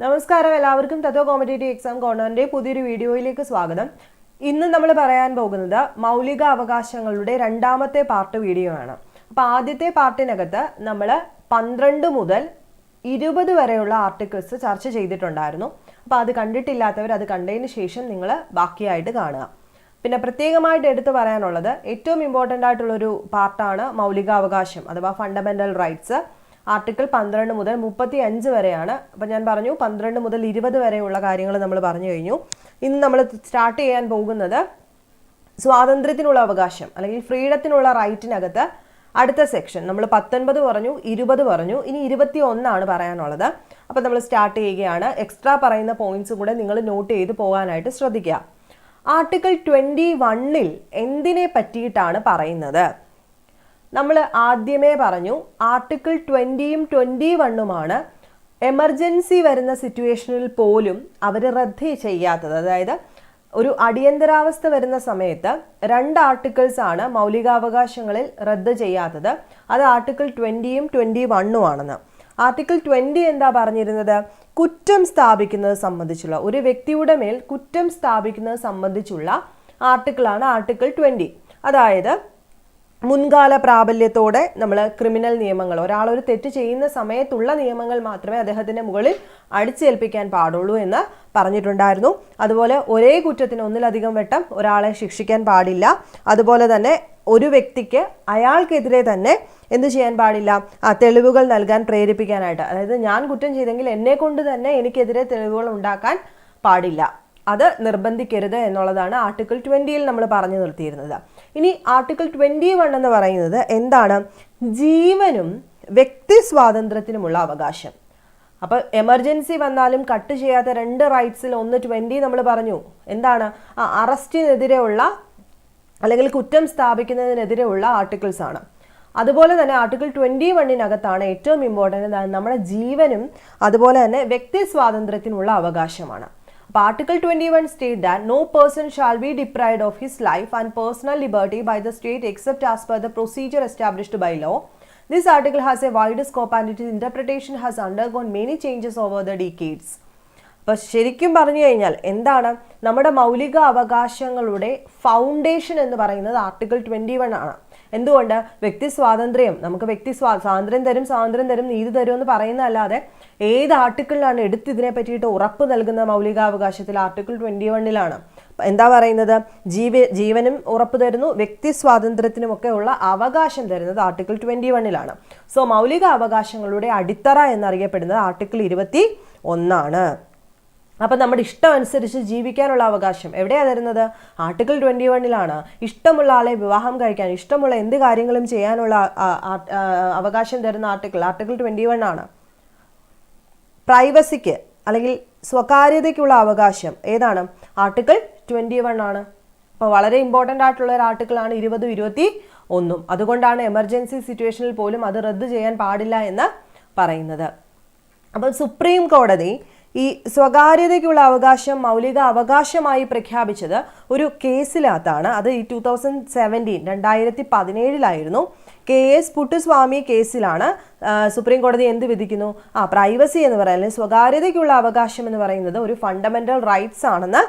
നമസ്കാരം, എല്ലാവർക്കും തത്വ competitive exam കോർണറിന്റെ പുതിയൊരു വീഡിയോയിലേക്ക് സ്വാഗതം. ഇന്ന് നമ്മൾ പറയാൻ പോകുന്നത് മൗലിക അവകാശങ്ങളുടെ രണ്ടാമത്തെ പാർട്ട് വീഡിയോ ആണ്. അപ്പോൾ ആദ്യത്തെ പാർട്ടിനകത്ത് നമ്മൾ 12 മുതൽ 20 വരെയുള്ള ആർട്ടിക്കിൾസ് ചർച്ച ചെയ്തിട്ടുണ്ടായിരുന്നു. അപ്പോൾ അത് കണ്ടിട്ടില്ലാത്തവർ അത് കണ്ടതിന് ശേഷം നിങ്ങൾ ബാക്കിയായിട്ട് കാണുക. പിന്നെ പ്രത്യേകമായിട്ട് എടുത്തു പറയാനുള്ളത് ഏറ്റവും ഇമ്പോർട്ടൻ്റ് ആയിട്ടുള്ളൊരു പാർട്ടാണ് മൗലികാവകാശം അഥവാ ഫണ്ടമെൻ്റൽ റൈറ്റ്സ്. ആർട്ടിക്കിൾ 12 മുതൽ 35 വരെയാണ്. അപ്പം ഞാൻ പറഞ്ഞു 12 മുതൽ 20 വരെയുള്ള കാര്യങ്ങൾ നമ്മൾ പറഞ്ഞു കഴിഞ്ഞു. ഇന്ന് നമ്മൾ സ്റ്റാർട്ട് ചെയ്യാൻ പോകുന്നത് സ്വാതന്ത്ര്യത്തിനുള്ള അവകാശം അല്ലെങ്കിൽ ഫ്രീഡത്തിനുള്ള റൈറ്റിനകത്ത് അടുത്ത സെക്ഷൻ. നമ്മൾ 19 പറഞ്ഞു, 20 പറഞ്ഞു, ഇനി 21 പറയാനുള്ളത്. അപ്പം നമ്മൾ സ്റ്റാർട്ട് ചെയ്യുകയാണ്. എക്സ്ട്രാ പറയുന്ന പോയിന്റ്സ് കൂടെ നിങ്ങൾ നോട്ട് ചെയ്ത് പോകാനായിട്ട് ശ്രദ്ധിക്കുക. ആർട്ടിക്കിൾ 21 എന്തിനെ പറ്റിയിട്ടാണ് പറയുന്നത്? നമ്മൾ ആദ്യമേ പറഞ്ഞു ആർട്ടിക്കിൾ 20-യും 21-മാണ് എമർജൻസി വരുന്ന സിറ്റുവേഷനിൽ പോലും അവർ റദ്ദ് ചെയ്യാത്തത്. അതായത് ഒരു അടിയന്തരാവസ്ഥ വരുന്ന സമയത്ത് 2 ആർട്ടിക്കിൾസ് ആണ് മൗലികാവകാശങ്ങളിൽ റദ്ദ് ചെയ്യാത്തത്. അത് ആർട്ടിക്കിൾ 20-യും 21-ആണെന്ന്. ആർട്ടിക്കിൾ 20 എന്താ പറഞ്ഞിരുന്നത്? കുറ്റം സ്ഥാപിക്കുന്നത് സംബന്ധിച്ചുള്ള, ഒരു വ്യക്തിയുടെ മേൽ കുറ്റം സ്ഥാപിക്കുന്നത് സംബന്ധിച്ചുള്ള ആർട്ടിക്കിളാണ് ആർട്ടിക്കിൾ 20. അതായത് മുൻകാല പ്രാബല്യത്തോടെ നമ്മൾ ക്രിമിനൽ നിയമങ്ങൾ, ഒരാളൊരു തെറ്റ് ചെയ്യുന്ന സമയത്തുള്ള നിയമങ്ങൾ മാത്രമേ അദ്ദേഹത്തിൻ്റെ മുകളിൽ അടിച്ചേൽപ്പിക്കാൻ പാടുള്ളൂ എന്ന് പറഞ്ഞിട്ടുണ്ടായിരുന്നു. അതുപോലെ ഒരേ കുറ്റത്തിന് ഒന്നിലധികം വട്ടം ഒരാളെ ശിക്ഷിക്കാൻ പാടില്ല. അതുപോലെ തന്നെ ഒരു വ്യക്തിക്ക് അയാൾക്കെതിരെ തന്നെ എന്ത് ചെയ്യാൻ പാടില്ല? തെളിവുകൾ നൽകാൻ പ്രേരിപ്പിക്കാനായിട്ട്. അതായത് ഞാൻ കുറ്റം ചെയ്തെങ്കിൽ എന്നെ കൊണ്ട് തന്നെ എനിക്കെതിരെ തെളിവുകൾ ഉണ്ടാക്കാൻ പാടില്ല, അത് നിർബന്ധിക്കരുത് എന്നുള്ളതാണ് ആർട്ടിക്കിൾ 20-യിൽ നമ്മൾ പറഞ്ഞു നിർത്തിയിരുന്നത്. ഇനി ആർട്ടിക്കിൾ 21 എന്ന് പറയുന്നത് എന്താണ്? ജീവനും വ്യക്തി സ്വാതന്ത്ര്യത്തിനുമുള്ള അവകാശം. അപ്പോൾ എമർജൻസി വന്നാലും കട്ട് ചെയ്യാത്ത 2 റൈറ്റ്സിൽ ഒന്ന് 20 നമ്മൾ പറഞ്ഞു. എന്താണ്? അറസ്റ്റിനെതിരെയുള്ള അല്ലെങ്കിൽ കുറ്റം സ്ഥാപിക്കുന്നതിനെതിരെയുള്ള ആർട്ടിക്കിൾസ് ആണ്. അതുപോലെ തന്നെ ആർട്ടിക്കിൾ 21-നകത്താണ് ഏറ്റവും ഇമ്പോർട്ടൻ്റ് നമ്മുടെ ജീവനും അതുപോലെ തന്നെ വ്യക്തി സ്വാതന്ത്ര്യത്തിനുള്ള അവകാശമാണ്. Article 21 states that no person shall be deprived of his life and personal liberty by the state except as per the procedure established by law. This article has a wide scope and its interpretation has undergone many changes over the decades. അപ്പോൾ ശരിക്കും പറഞ്ഞു കഴിഞ്ഞാൽ എന്താണ്? നമ്മുടെ മൗലിക അവകാശങ്ങളുടെ foundation എന്ന് പറയുന്നത് article 21 ആണ്. എന്തുകൊണ്ട്? വ്യക്തി സ്വാതന്ത്ര്യം, നമുക്ക് വ്യക്തി സ്വാതന്ത്ര്യം തരും, നീതി തരും എന്ന് പറയുന്നതല്ലാതെ ഏത് ആർട്ടിക്കിളിലാണ് എടുത്ത് ഇതിനെ പറ്റിയിട്ട് ഉറപ്പ് നൽകുന്ന മൗലികാവകാശത്തിൽ? ആർട്ടിക്കിൾ 21-ലാണ്. എന്താ പറയുന്നത്? ജീവനും ഉറപ്പ് തരുന്നു, വ്യക്തി സ്വാതന്ത്ര്യത്തിനുമൊക്കെ ഉള്ള അവകാശം തരുന്നത് ആർട്ടിക്കിൾ 21-ലാണ്. സോ മൗലിക അവകാശങ്ങളുടെ അടിത്തറ എന്നറിയപ്പെടുന്നത് ആർട്ടിക്കിൾ 21. അപ്പം നമ്മുടെ ഇഷ്ടം അനുസരിച്ച് ജീവിക്കാനുള്ള അവകാശം എവിടെയാണ് തരുന്നത്? ആർട്ടിക്കിൾ 21-ലാണ്. ഇഷ്ടമുള്ള ആളെ വിവാഹം കഴിക്കാൻ, ഇഷ്ടമുള്ള എന്ത് കാര്യങ്ങളും ചെയ്യാനുള്ള അവകാശം തരുന്ന ആർട്ടിക്കിൾ 21 പ്രൈവസിക്ക് അല്ലെങ്കിൽ സ്വകാര്യതയ്ക്കുള്ള അവകാശം ഏതാണ്? ആർട്ടിക്കിൾ 21 അപ്പോൾ വളരെ ഇമ്പോർട്ടൻ്റ് ആയിട്ടുള്ള ഒരു ആർട്ടിക്കിളാണ് 20-ഉം 21-ഉം. അതുകൊണ്ടാണ് എമർജൻസി സിറ്റുവേഷനിൽ പോലും അത് റദ്ദ് ചെയ്യാൻ പാടില്ല എന്ന് പറയുന്നത്. അപ്പോൾ സുപ്രീം കോടതി ഈ സ്വകാര്യതയ്ക്കുള്ള അവകാശം മൗലിക അവകാശമായി പ്രഖ്യാപിച്ചത് ഒരു കേസിനകത്താണ്. അത് ഈ 2017 KS പുട്ടുസ്വാമി കേസിലാണ്. സുപ്രീം കോടതി എന്ത് വിധിക്കുന്നു? പ്രൈവസി എന്ന് പറയുന്നത്, സ്വകാര്യതയ്ക്കുള്ള അവകാശം എന്ന് പറയുന്നത് ഒരു ഫണ്ടമെൻ്റൽ റൈറ്റ്സ് ആണെന്ന്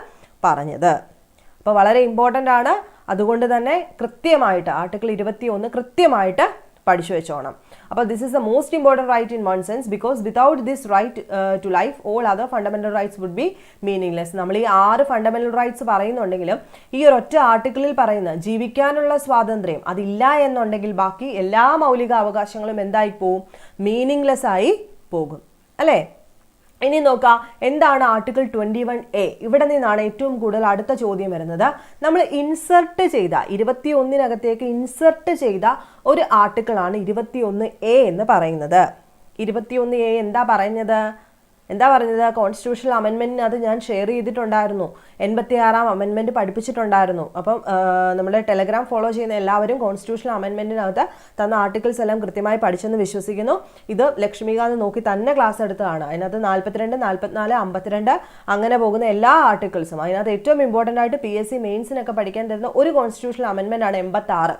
പറഞ്ഞത്. അപ്പോൾ വളരെ ഇമ്പോർട്ടൻ്റ് ആണ്. അതുകൊണ്ട് തന്നെ കൃത്യമായിട്ട് ആർട്ടിക്കിൾ 21 കൃത്യമായിട്ട് പഠിച്ചു വെച്ചോണം. അപ്പോൾ this is the most important right in one sense, because without this right to life all other fundamental rights would be meaningless. നമ്മൾ ഈ 6 ഫണ്ടമെൻ്റൽ റൈറ്റ്സ് പറയുന്നുണ്ടെങ്കിലും ഈ ഒരൊറ്റ ആർട്ടിക്കിളിൽ പറയുന്ന ജീവിക്കാനുള്ള സ്വാതന്ത്ര്യം അതില്ല എന്നുണ്ടെങ്കിൽ ബാക്കി എല്ലാ മൗലിക അവകാശങ്ങളും എന്തായി പോവും? മീനിങ്ലെസ് ആയി പോകും, അല്ലേ? ഇനി നോക്കാം എന്താണ് ആർട്ടിക്കിൾ 21A. ഇവിടെ നിന്നാണ് ഏറ്റവും കൂടുതൽ അടുത്ത ചോദ്യം വരുന്നത്. നമ്മൾ ഇൻസെർട്ട് ചെയ്ത 21-നകത്തേക്ക് ഇൻസെർട്ട് ചെയ്ത ഒരു ആർട്ടിക്കിളാണ് 21A എന്ന് പറയുന്നത്. 21A എന്താ പറഞ്ഞത്? കോൺസ്റ്റിറ്റ്യൂഷണൽ അമെൻമെൻറ്റിന് അത് ഞാൻ ഷെയർ ചെയ്തിട്ടുണ്ടായിരുന്നു. 86-ാം അമെൻമെൻറ്റ് പഠിപ്പിച്ചിട്ടുണ്ടായിരുന്നു. അപ്പം നമ്മുടെ ടെലഗ്രാം ഫോളോ ചെയ്യുന്ന എല്ലാവരും കോൺസ്റ്റിറ്റ്യൂഷണൽ അമെൻമെൻറ്റിനകത്ത് തന്ന ആർട്ടിക്കിൾസ് എല്ലാം കൃത്യമായി പഠിച്ചെന്ന് വിശ്വസിക്കുന്നു. ഇത് ലക്ഷ്മികാന്ത് നോക്കി തന്നെ ക്ലാസ് എടുത്തതാണ്. അതിനകത്ത് 42, 44, 52 അങ്ങനെ പോകുന്ന എല്ലാ ആർട്ടിക്കിൾസും. അതിനകത്ത് ഏറ്റവും ഇമ്പോർട്ടൻ്റ് ആയിട്ട് PSC മെയിൻസിനൊക്കെ പഠിക്കാൻ തരുന്ന ഒരു കോൺസ്റ്റിറ്റ്യൂഷണൽ അമെൻമെൻ്റ് ആണ് 86.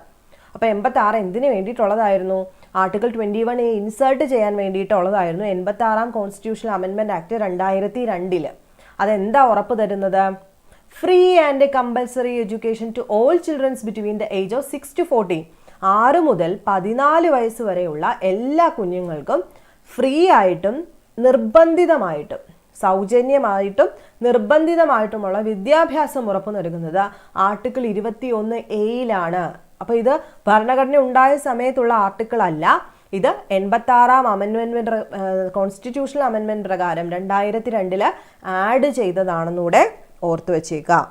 അപ്പോൾ 86 എന്തിനു വേണ്ടിയിട്ടുള്ളതായിരുന്നു? ആർട്ടിക്കിൾ 21A ഇൻസേർട്ട് ചെയ്യാൻ വേണ്ടിയിട്ടുള്ളതായിരുന്നു 86ാം കോൺസ്റ്റിറ്റ്യൂഷണൽ അമെൻമെൻറ്റ് ആക്ട് 2002. അതെന്താ ഉറപ്പ് തരുന്നത്? Free and compulsory education to all childrens between the age of 6 to 14. 6 മുതൽ 14 വയസ്സ് വരെയുള്ള എല്ലാ കുഞ്ഞുങ്ങൾക്കും ഫ്രീ ആയിട്ടും നിർബന്ധിതമായിട്ടും സൗജന്യമായിട്ടും നിർബന്ധിതമായിട്ടുമുള്ള വിദ്യാഭ്യാസം ഉറപ്പു നൽകുന്നത് ആർട്ടിക്കിൾ 21A. അപ്പോൾ ഇത് ഭരണഘടന ഉണ്ടായ സമയത്തുള്ള ആർട്ടിക്കിൾ അല്ല. ഇത് 86ാം അമെൻമെൻറ്റ് കോൺസ്റ്റിറ്റ്യൂഷണൽ അമെൻമെൻറ്റ് പ്രകാരം 2002 ആഡ് ചെയ്തതാണെന്നൂടെ ഓർത്തു വെച്ചേക്കാം.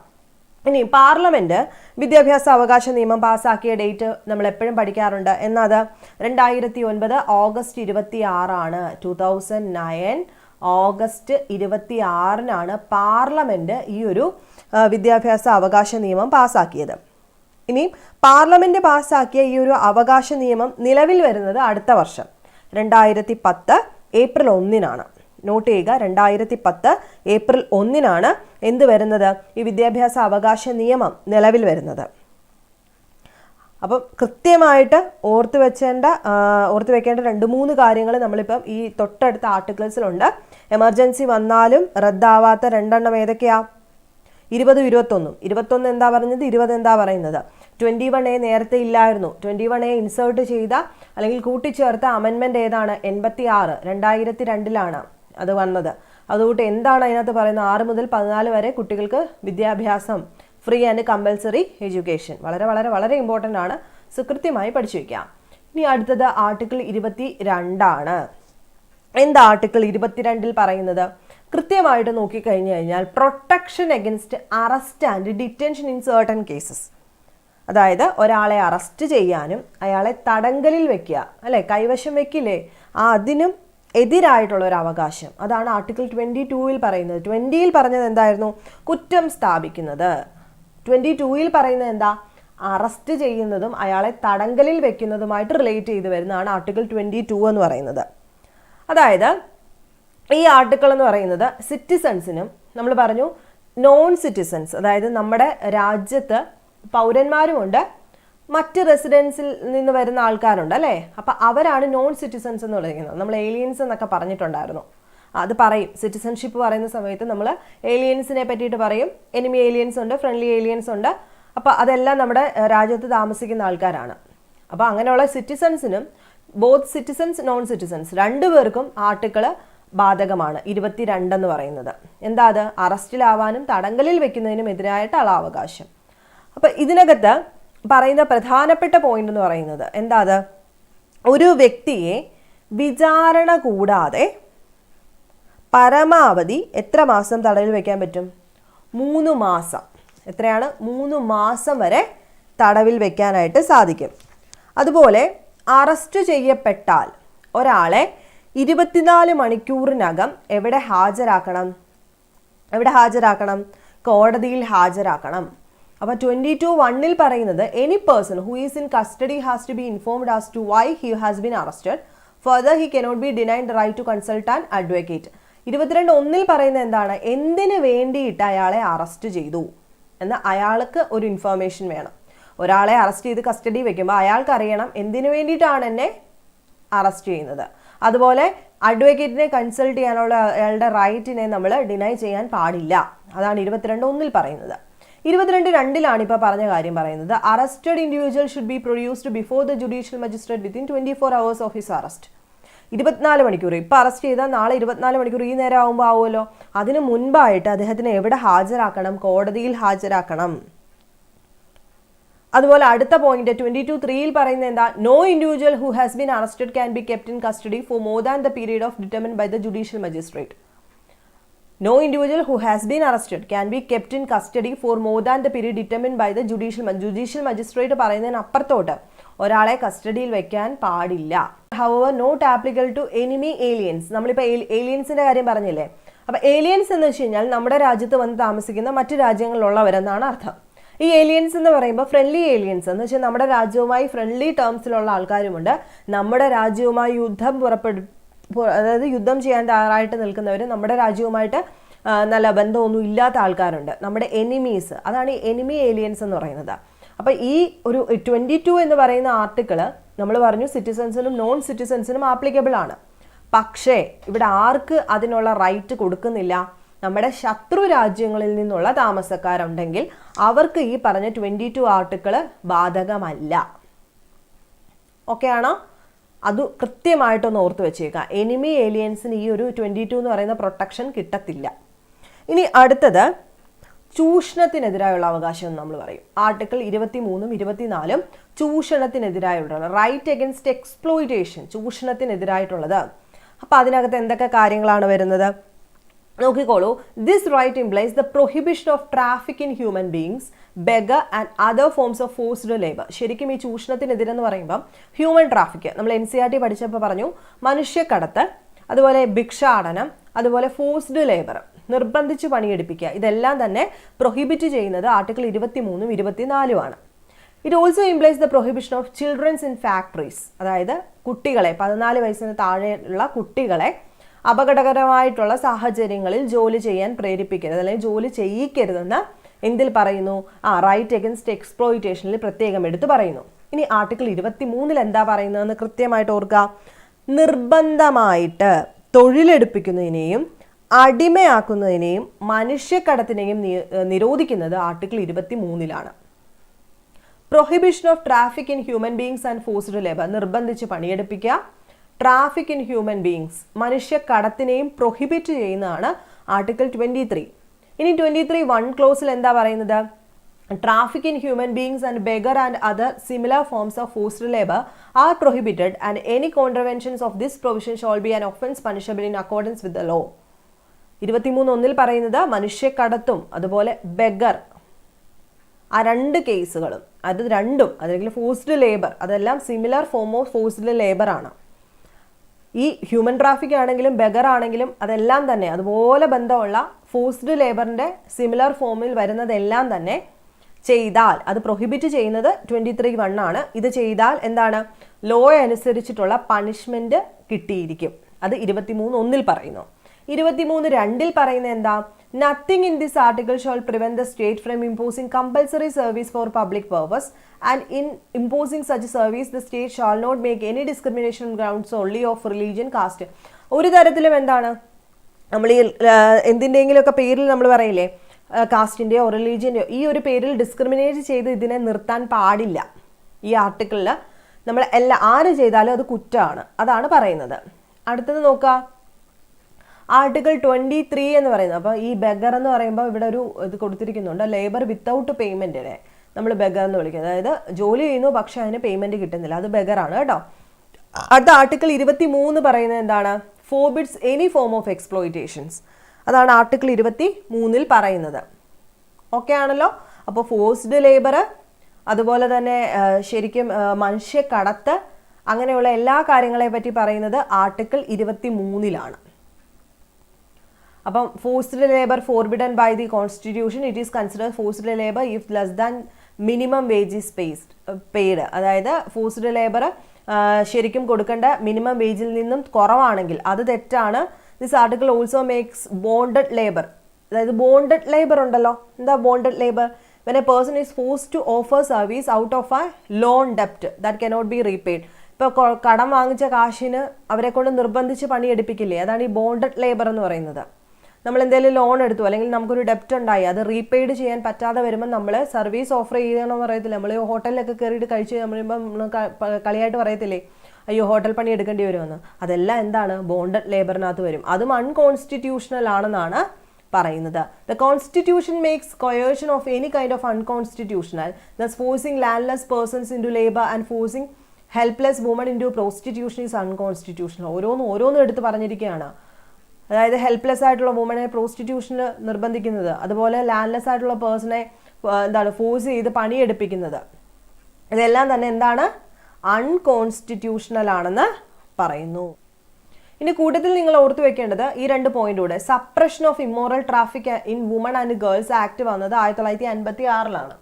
ഇനി പാർലമെന്റ് വിദ്യാഭ്യാസ അവകാശ നിയമം പാസ്സാക്കിയ ഡേറ്റ് നമ്മൾ എപ്പോഴും പഠിക്കാറുണ്ട്. എന്നത് 2009 ഓഗസ്റ്റ് 26 2009 ഓഗസ്റ്റ് 26 പാർലമെന്റ് ഈ ഒരു വിദ്യാഭ്യാസ അവകാശ നിയമം പാസ്സാക്കിയത്. ഇനി പാർലമെന്റ് പാസ്സാക്കിയ ഈ ഒരു അവകാശ നിയമം നിലവിൽ വരുന്നത് അടുത്ത വർഷം 2010 ഏപ്രിൽ 1 നോട്ട് ചെയ്യുക. 2010 ഏപ്രിൽ 1 എന്ത് വരുന്നത്? ഈ വിദ്യാഭ്യാസ അവകാശ നിയമം നിലവിൽ വരുന്നത്. അപ്പം കൃത്യമായിട്ട് ഓർത്ത് വെക്കേണ്ട 2-3 കാര്യങ്ങൾ നമ്മളിപ്പം ഈ തൊട്ടടുത്ത ആർട്ടിക്കിൾസിലുണ്ട്. എമർജൻസി വന്നാലും റദ്ദാവാത്ത 2 ഏതൊക്കെയാ? 20, 21. 21 എന്താ പറഞ്ഞത്? 20 എന്താ പറയുന്നത്? 21A നേരത്തെ ഇല്ലായിരുന്നു. 21A ഇൻസേർട്ട് ചെയ്ത അല്ലെങ്കിൽ കൂട്ടിച്ചേർത്ത അമെൻമെൻറ്റ് ഏതാണ്? 86 2002 അത് വന്നത്. അതുകൊണ്ട് എന്താണ് അതിനകത്ത് പറയുന്നത്? 6 മുതൽ 14 വരെ കുട്ടികൾക്ക് വിദ്യാഭ്യാസം, ഫ്രീ ആൻഡ് കമ്പൽസറി എഡ്യൂക്കേഷൻ. വളരെ വളരെ വളരെ ഇമ്പോർട്ടൻ്റ് ആണ്. സോ കൃത്യമായി പഠിച്ചു വയ്ക്കാം. ഇനി അടുത്തത് ആർട്ടിക്കിൾ 22. എന്താ ആർട്ടിക്കിൾ 22 പറയുന്നത്? കൃത്യമായിട്ട് നോക്കിക്കഴിഞ്ഞു കഴിഞ്ഞാൽ protection against arrest and detention in certain cases. അതായത് ഒരാളെ അറസ്റ്റ് ചെയ്യാനും അയാളെ തടങ്കലിൽ വെക്കുക, അല്ലെ, കൈവശം വെക്കില്ലേ, അതിനും എതിരായിട്ടുള്ള ഒരു അവകാശം. അതാണ് ആർട്ടിക്കിൾ 22 പറയുന്നത്. 20 പറഞ്ഞത് എന്തായിരുന്നു? കുറ്റം സ്ഥാപിക്കുന്നത്. 22 പറയുന്നത് എന്താ? അറസ്റ്റ് ചെയ്യുന്നതും അയാളെ തടങ്കലിൽ വെക്കുന്നതുമായിട്ട് റിലേറ്റ് ചെയ്ത് വരുന്നതാണ് ആർട്ടിക്കിൾ 22 എന്ന് പറയുന്നത്. അതായത് ഈ ആർട്ടിക്കിൾ എന്ന് പറയുന്നത് സിറ്റിസൺസിനും, നമ്മൾ പറഞ്ഞു നോൺ സിറ്റിസൺസ്, അതായത് നമ്മുടെ രാജ്യത്ത് പൗരന്മാരുമുണ്ട്, മറ്റ് റെസിഡൻസിൽ നിന്ന് വരുന്ന ആൾക്കാരുണ്ട്, അല്ലേ? അപ്പം അവരാണ് നോൺ സിറ്റിസൺസ് എന്ന് പറയുന്നത്. നമ്മൾ ഏലിയൻസ് എന്നൊക്കെ പറഞ്ഞിട്ടുണ്ടായിരുന്നു. അത് പറയും, സിറ്റിസൺഷിപ്പ് പറയുന്ന സമയത്ത് നമ്മൾ ഏലിയൻസിനെ പറ്റിയിട്ട് പറയും. എനിമി ഏലിയൻസ് ഉണ്ട്, ഫ്രണ്ട്ലി ഏലിയൻസ് ഉണ്ട്. അപ്പോൾ അതെല്ലാം നമ്മുടെ രാജ്യത്ത് താമസിക്കുന്ന ആൾക്കാരാണ്. അപ്പോൾ അങ്ങനെയുള്ള സിറ്റിസൺസിനും, ബോത്ത് സിറ്റിസൺസ് നോൺ സിറ്റിസൺസ് രണ്ടുപേർക്കും ആർട്ടിക്കിൾ ബാധകമാണ് 22 എന്ന് പറയുന്നത്. എന്താ അത്? അറസ്റ്റിലാവാനും തടങ്കലിൽ വെക്കുന്നതിനും എതിരായിട്ടുള്ള അവകാശം. അപ്പം ഇതിനകത്ത് പറയുന്ന പ്രധാനപ്പെട്ട പോയിന്റ് എന്ന് പറയുന്നത് എന്താ? അത് ഒരു വ്യക്തിയെ വിചാരണ കൂടാതെ പരമാവധി എത്ര മാസം തടവിൽ വെക്കാൻ പറ്റും? 3 മാസം. എത്രയാണ്? 3 മാസം വരെ തടവിൽ വെക്കാനായിട്ട് സാധിക്കും. അതുപോലെ അറസ്റ്റ് ചെയ്യപ്പെട്ടാൽ ഒരാളെ 24 മണിക്കൂറിനകം എവിടെ ഹാജരാക്കണം? കോടതിയിൽ ഹാജരാക്കണം. അപ്പോൾ 22(1) പറയുന്നത് any person who is in custody has to be informed as to why he has been arrested. Further he cannot be denied the right to consult an advocate. 22(1) പറയുന്നത് എന്താണ്? എന്തിനു വേണ്ടിയിട്ട് അയാളെ അറസ്റ്റ് ചെയ്തു എന്ന് അയാൾക്ക് ഒരു ഇൻഫർമേഷൻ വേണം. ഒരാളെ അറസ്റ്റ് ചെയ്ത് കസ്റ്റഡി വെക്കുമ്പോൾ അയാൾക്ക് അറിയണം എന്തിനു വേണ്ടിയിട്ടാണ് എന്നെ അറസ്റ്റ് ചെയ്യുന്നത്. അതുപോലെ അഡ്വക്കേറ്റിനെ കൺസൾട്ട് ചെയ്യാനുള്ള അയാളുടെ റൈറ്റിനെ നമ്മൾ ഡിനൈ ചെയ്യാൻ പാടില്ല. അതാണ് 22(1) പറയുന്നത്. 22(2) ഇപ്പോൾ പറഞ്ഞ കാര്യം പറയുന്നത് arrested individual should be produced before the judicial magistrate within 24 hours of his arrest. 24 മണിക്കൂർ. ഇപ്പോൾ അറസ്റ്റ് ചെയ്താൽ നാളെ 24 മണിക്കൂർ ഈ നേരം ആകുമ്പോൾ ആവുമല്ലോ. അതിന് മുൻപായിട്ട് അദ്ദേഹത്തിന് എവിടെ ഹാജരാക്കണം? കോടതിയിൽ ഹാജരാക്കണം. അതുപോലെ അടുത്ത പോയിന്റ് 22(3) പറയുന്നത് എന്താ? No individual who has been arrested can be kept in custody for more than the period of determined by the judicial magistrate. No individual who has been arrested can be kept in custody for more than the period determined by the judicial magistrate. പറയുന്നതിന് അപ്പുറത്തോട്ട് ഒരാളെ കസ്റ്റഡിയിൽ വെക്കാൻ പാടില്ല. However, not applicable to enemy aliens. നമ്മളിപ്പോൾ ഏലിയൻസിന്റെ കാര്യം പറഞ്ഞില്ലേ? അപ്പോൾ ഏലിയൻസ് എന്ന് വെച്ച് കഴിഞ്ഞാൽ നമ്മുടെ രാജ്യത്ത് വന്ന് താമസിക്കുന്ന മറ്റു രാജ്യങ്ങളിലുള്ളവരെന്നാണ് അർത്ഥം. ഈ ഏലിയൻസ് എന്ന് പറയുമ്പോൾ ഫ്രണ്ട്ലി ഏലിയൻസ് എന്ന് വെച്ചാൽ നമ്മുടെ രാജ്യവുമായി ഫ്രണ്ട്ലി ടേംസിലുള്ള ആൾക്കാരുമുണ്ട്. നമ്മുടെ രാജ്യവുമായി അതായത് യുദ്ധം ചെയ്യാൻ തയ്യാറായിട്ട് നിൽക്കുന്നവർ, നമ്മുടെ രാജ്യവുമായിട്ട് നല്ല ബന്ധമൊന്നും ഇല്ലാത്ത ആൾക്കാരുണ്ട്, നമ്മുടെ എനിമീസ്. അതാണ് ഈ എനിമി ഏലിയൻസ് എന്ന് പറയുന്നത്. അപ്പോൾ ഈ ഒരു 22 എന്ന് പറയുന്ന ആർട്ടിക്കിൾ നമ്മൾ പറഞ്ഞു സിറ്റിസൺസിനും നോൺ സിറ്റിസൺസിനും ആപ്ലിക്കബിൾ ആണ്. പക്ഷേ ഇവിടെ ആർക്ക് അതിനുള്ള റൈറ്റ് കൊടുക്കുന്നില്ല? നമ്മുടെ ശത്രു രാജ്യങ്ങളിൽ നിന്നുള്ള താമസക്കാരുണ്ടെങ്കിൽ അവർക്ക് ഈ പറഞ്ഞ 22 ആർട്ടിക്കിൾ ബാധകമല്ല. ഓക്കെ ആണോ? അത് കൃത്യമായിട്ടൊന്ന് ഓർത്ത് വെച്ചേക്കുക. എനിമി ഏലിയൻസിന് ഈ ഒരു 22 എന്ന് പറയുന്ന പ്രൊട്ടക്ഷൻ കിട്ടത്തില്ല. ഇനി അടുത്തത് ചൂഷണത്തിനെതിരായുള്ള അവകാശം എന്ന് നമ്മൾ പറയും. ആർട്ടിക്കിൾ 23ഉം 24ഉം ചൂഷണത്തിനെതിരായിട്ടുള്ള റൈറ്റ് അഗൈൻസ്റ്റ് എക്സ്പ്ലോയിറ്റേഷൻ, ചൂഷണത്തിനെതിരായിട്ടുള്ളത്. അപ്പോൾ അതിനകത്ത് എന്തൊക്കെ കാര്യങ്ങളാണ് വരുന്നത് നോക്കിക്കോളൂ. This right implies the prohibition of traffic in human beings, beggar and other forms of forced labour. ശരിക്കും ഈ ചൂഷണത്തിനെതിരെന്ന് പറയുമ്പോൾ ഹ്യൂമൻ ട്രാഫിക് നമ്മൾ NCERT പഠിച്ചപ്പോൾ പറഞ്ഞു, മനുഷ്യക്കടത്ത്, അതുപോലെ ഭിക്ഷാടനം, അതുപോലെ ഫോഴ്സ്ഡ് ലേബർ, നിർബന്ധിച്ച് പണിയെടുപ്പിക്കുക, ഇതെല്ലാം തന്നെ പ്രൊഹിബിറ്റ് ചെയ്യുന്നത് ആർട്ടിക്കിൾ 23ഉം 24ഉം ആണ്. It also implies the prohibition of childrens in factories, അതായത് കുട്ടികളെ 14 വയസ്സിന് താഴെയുള്ള കുട്ടികളെ അപകടകരമായിട്ടുള്ള സാഹചര്യങ്ങളിൽ ജോലി ചെയ്യാൻ പ്രേരിപ്പിക്കരുത്, അല്ലെങ്കിൽ ജോലി ചെയ്യിക്കരുതെന്ന് എന്തിൽ പറയുന്നു? റൈറ്റ് അഗൈൻസ്റ്റ് എക്സ്പ്ലോയിറ്റേഷനിൽ പ്രത്യേകം എടുത്ത് പറയുന്നു. ഇനി ആർട്ടിക്കിൾ 23 എന്താ പറയുന്നതെന്ന് കൃത്യമായിട്ട് ഓർക്കുക. നിർബന്ധമായിട്ട് തൊഴിലെടുപ്പിക്കുന്നതിനെയും അടിമയാക്കുന്നതിനെയും മനുഷ്യക്കടത്തിനെയും നിരോധിക്കുന്നത് article 23 prohibition of traffic in human beings and forced labour, നിർബന്ധിച്ച് പണിയെടുപ്പിക്കുക. ട്രാഫിക് ഇൻ ഹ്യൂമൻ ബീങ്സ്, മനുഷ്യക്കടത്തിനെയും പ്രൊഹിബിറ്റ് ചെയ്യുന്നതാണ് ആർട്ടിക്കിൾ 23. ഇനി 23(1) ക്ലോസിൽ എന്താ പറയുന്നത്? Traffic in human beings and beggar and other similar forms of forced labour are prohibited and any contraventions of this provision shall be an offence punishable in accordance with the law. 23(1) പറയുന്നത് മനുഷ്യക്കടത്തും അതുപോലെ beggar, ആ രണ്ട് കേസുകളും, അത് രണ്ടും, അല്ലെങ്കിൽ forced labour, അതെല്ലാം similar form of forced labour ആണ്. ഈ ഹ്യൂമൻ ട്രാഫിക് ആണെങ്കിലും ബെഗർ ആണെങ്കിലും അതെല്ലാം തന്നെ അതുപോലെ ബന്ധമുള്ള ഫോഴ്സ്ഡ് ലേബറിൻ്റെ സിമിലർ ഫോമിൽ വരുന്നതെല്ലാം തന്നെ ചെയ്താൽ അത് പ്രൊഹിബിറ്റ് ചെയ്യുന്നത് 23(1) ആണ്. ഇത് ചെയ്താൽ എന്താണ്? ലോ അനുസരിച്ചിട്ടുള്ള പണിഷ്മെന്റ് കിട്ടിയിരിക്കും. അത് 23(1) പറയുന്നു. 23(2) പറയുന്നത് എന്താ? Nothing in this article shall prevent the state from imposing compulsory service for public purpose, and in imposing such service the state shall not make any discrimination on grounds only of religion, caste. ഒരു തരത്തിലും എന്താണ്, നമ്മൾ ഈ എന്തിൻ്റെയെങ്കിലുമൊക്കെ പേരിൽ നമ്മൾ പറയില്ലേ, കാസ്റ്റിൻ്റെയോ റിലീജിയൻ്റെയോ, ഈ ഒരു പേരിൽ ഡിസ്ക്രിമിനേറ്റ് ചെയ്ത് ഇതിനെ നിർത്താൻ പാടില്ല. ഈ ആർട്ടിക്കിളിൽ നമ്മൾ ആര് ചെയ്താലും അത് കുറ്റമാണ്, അതാണ് പറയുന്നത്. അടുത്തത് നോക്കുക, ആർട്ടിക്കിൾ 23 എന്ന് പറയുന്നത്. അപ്പോൾ ഈ ബെഗർ എന്ന് പറയുമ്പോൾ ഇവിടെ ഒരു ഇത് കൊടുത്തിരിക്കുന്നുണ്ട്, ലേബർ വിത്തൗട്ട് പേയ്മെൻറ്റിനെ നമ്മൾ ബെഗർ എന്ന് വിളിക്കുന്നത്. അതായത് ജോലി ചെയ്യുന്നു പക്ഷെ അതിന് പേയ്മെൻറ്റ് കിട്ടുന്നില്ല, അത് ബെഗറാണ് കേട്ടോ. അടുത്ത ആർട്ടിക്കിൾ 23 പറയുന്നത് എന്താണ്? ഫോർബിഡ്സ് എനി ഫോം ഓഫ് എക്സ്പ്ലോയിറ്റേഷൻസ്, അതാണ് ആർട്ടിക്കിൾ 23 പറയുന്നത്. ഓക്കെ ആണല്ലോ. അപ്പോൾ ഫോഴ്സ്ഡ് ലേബർ, അതുപോലെ തന്നെ ശരിക്കും മനുഷ്യക്കടത്ത്, അങ്ങനെയുള്ള എല്ലാ കാര്യങ്ങളെ പറ്റി പറയുന്നത് ആർട്ടിക്കിൾ 23 അപ്പം forced labour forbidden by the constitution, it is consider forced labour if less than minimum wages paid. അതായത് ഫോഴ്സ്ഡ് ലേബർ ശരിക്കും കൊടുക്കേണ്ട മിനിമം വേജിൽ നിന്നും കുറവാണെങ്കിൽ അത് തെറ്റാണ്. This article also makes bonded labour, അതായത് ബോണ്ടഡ് ലേബർ ഉണ്ടല്ലോ, എന്താ bonded labour? When a person is forced to offer service out of a loan ഡെപ്റ്റ് ദാറ്റ് കനോട്ട് ബി റീപെയ്ഡ്. ഇപ്പോൾ കടം വാങ്ങിച്ച കാശിന് അവരെ കൊണ്ട് നിർബന്ധിച്ച് പണിയെടുപ്പിക്കില്ലേ, അതാണ് ഈ ബോണ്ടഡ് ലേബർ എന്ന് പറയുന്നത്. നമ്മൾ എന്തെങ്കിലും ലോൺ എടുത്തു, അല്ലെങ്കിൽ നമുക്കൊരു ഡെപ്റ്റ് ഉണ്ടായി, അത് റീപെയ്ഡ് ചെയ്യാൻ പറ്റാതെ വരുമ്പോൾ നമ്മൾ സർവീസ് ഓഫർ ചെയ്യണമെന്ന് പറയത്തില്ല. നമ്മൾ ഹോട്ടലിലൊക്കെ കയറിയിട്ട് കഴിച്ച് നമ്മൾ കളിയായിട്ട് പറയത്തില്ലേ, അയ്യോ ഹോട്ടൽ പണി എടുക്കേണ്ടി വരുമെന്ന്. അതെല്ലാം എന്താണ്? ബോണ്ടഡ് ലേബറിനകത്ത് വരും. അതും അൺകോൺസ്റ്റിറ്റ്യൂഷണൽ ആണെന്നാണ് പറയുന്നത്. The constitution makes coercion of any kind of unconstitutional, thus forcing landless persons into labour and forcing helpless woman into prostitution is unconstitutional. ഓരോന്നും എടുത്ത് പറഞ്ഞിരിക്കുകയാണ്. അതായത് ഹെൽപ്ലെസ് ആയിട്ടുള്ള വുമനെ പ്രോസ്റ്റിറ്റ്യൂഷന് നിർബന്ധിക്കുന്നത്, അതുപോലെ ലാൻഡ്ലെസ് ആയിട്ടുള്ള പേഴ്സണെ ഫോഴ്സ് ചെയ്ത് പണിയെടുപ്പിക്കുന്നത്, ഇതെല്ലാം തന്നെ എന്താണ്? അൺകോൺസ്റ്റിറ്റ്യൂഷണൽ ആണെന്ന് പറയുന്നു. ഇനി കൂട്ടത്തിൽ നിങ്ങൾ ഓർത്തു വെക്കേണ്ടത് ഈ 2 പോയിന്റൂടെ. Suppression of immoral traffic in woman and girls act വന്നത് 1956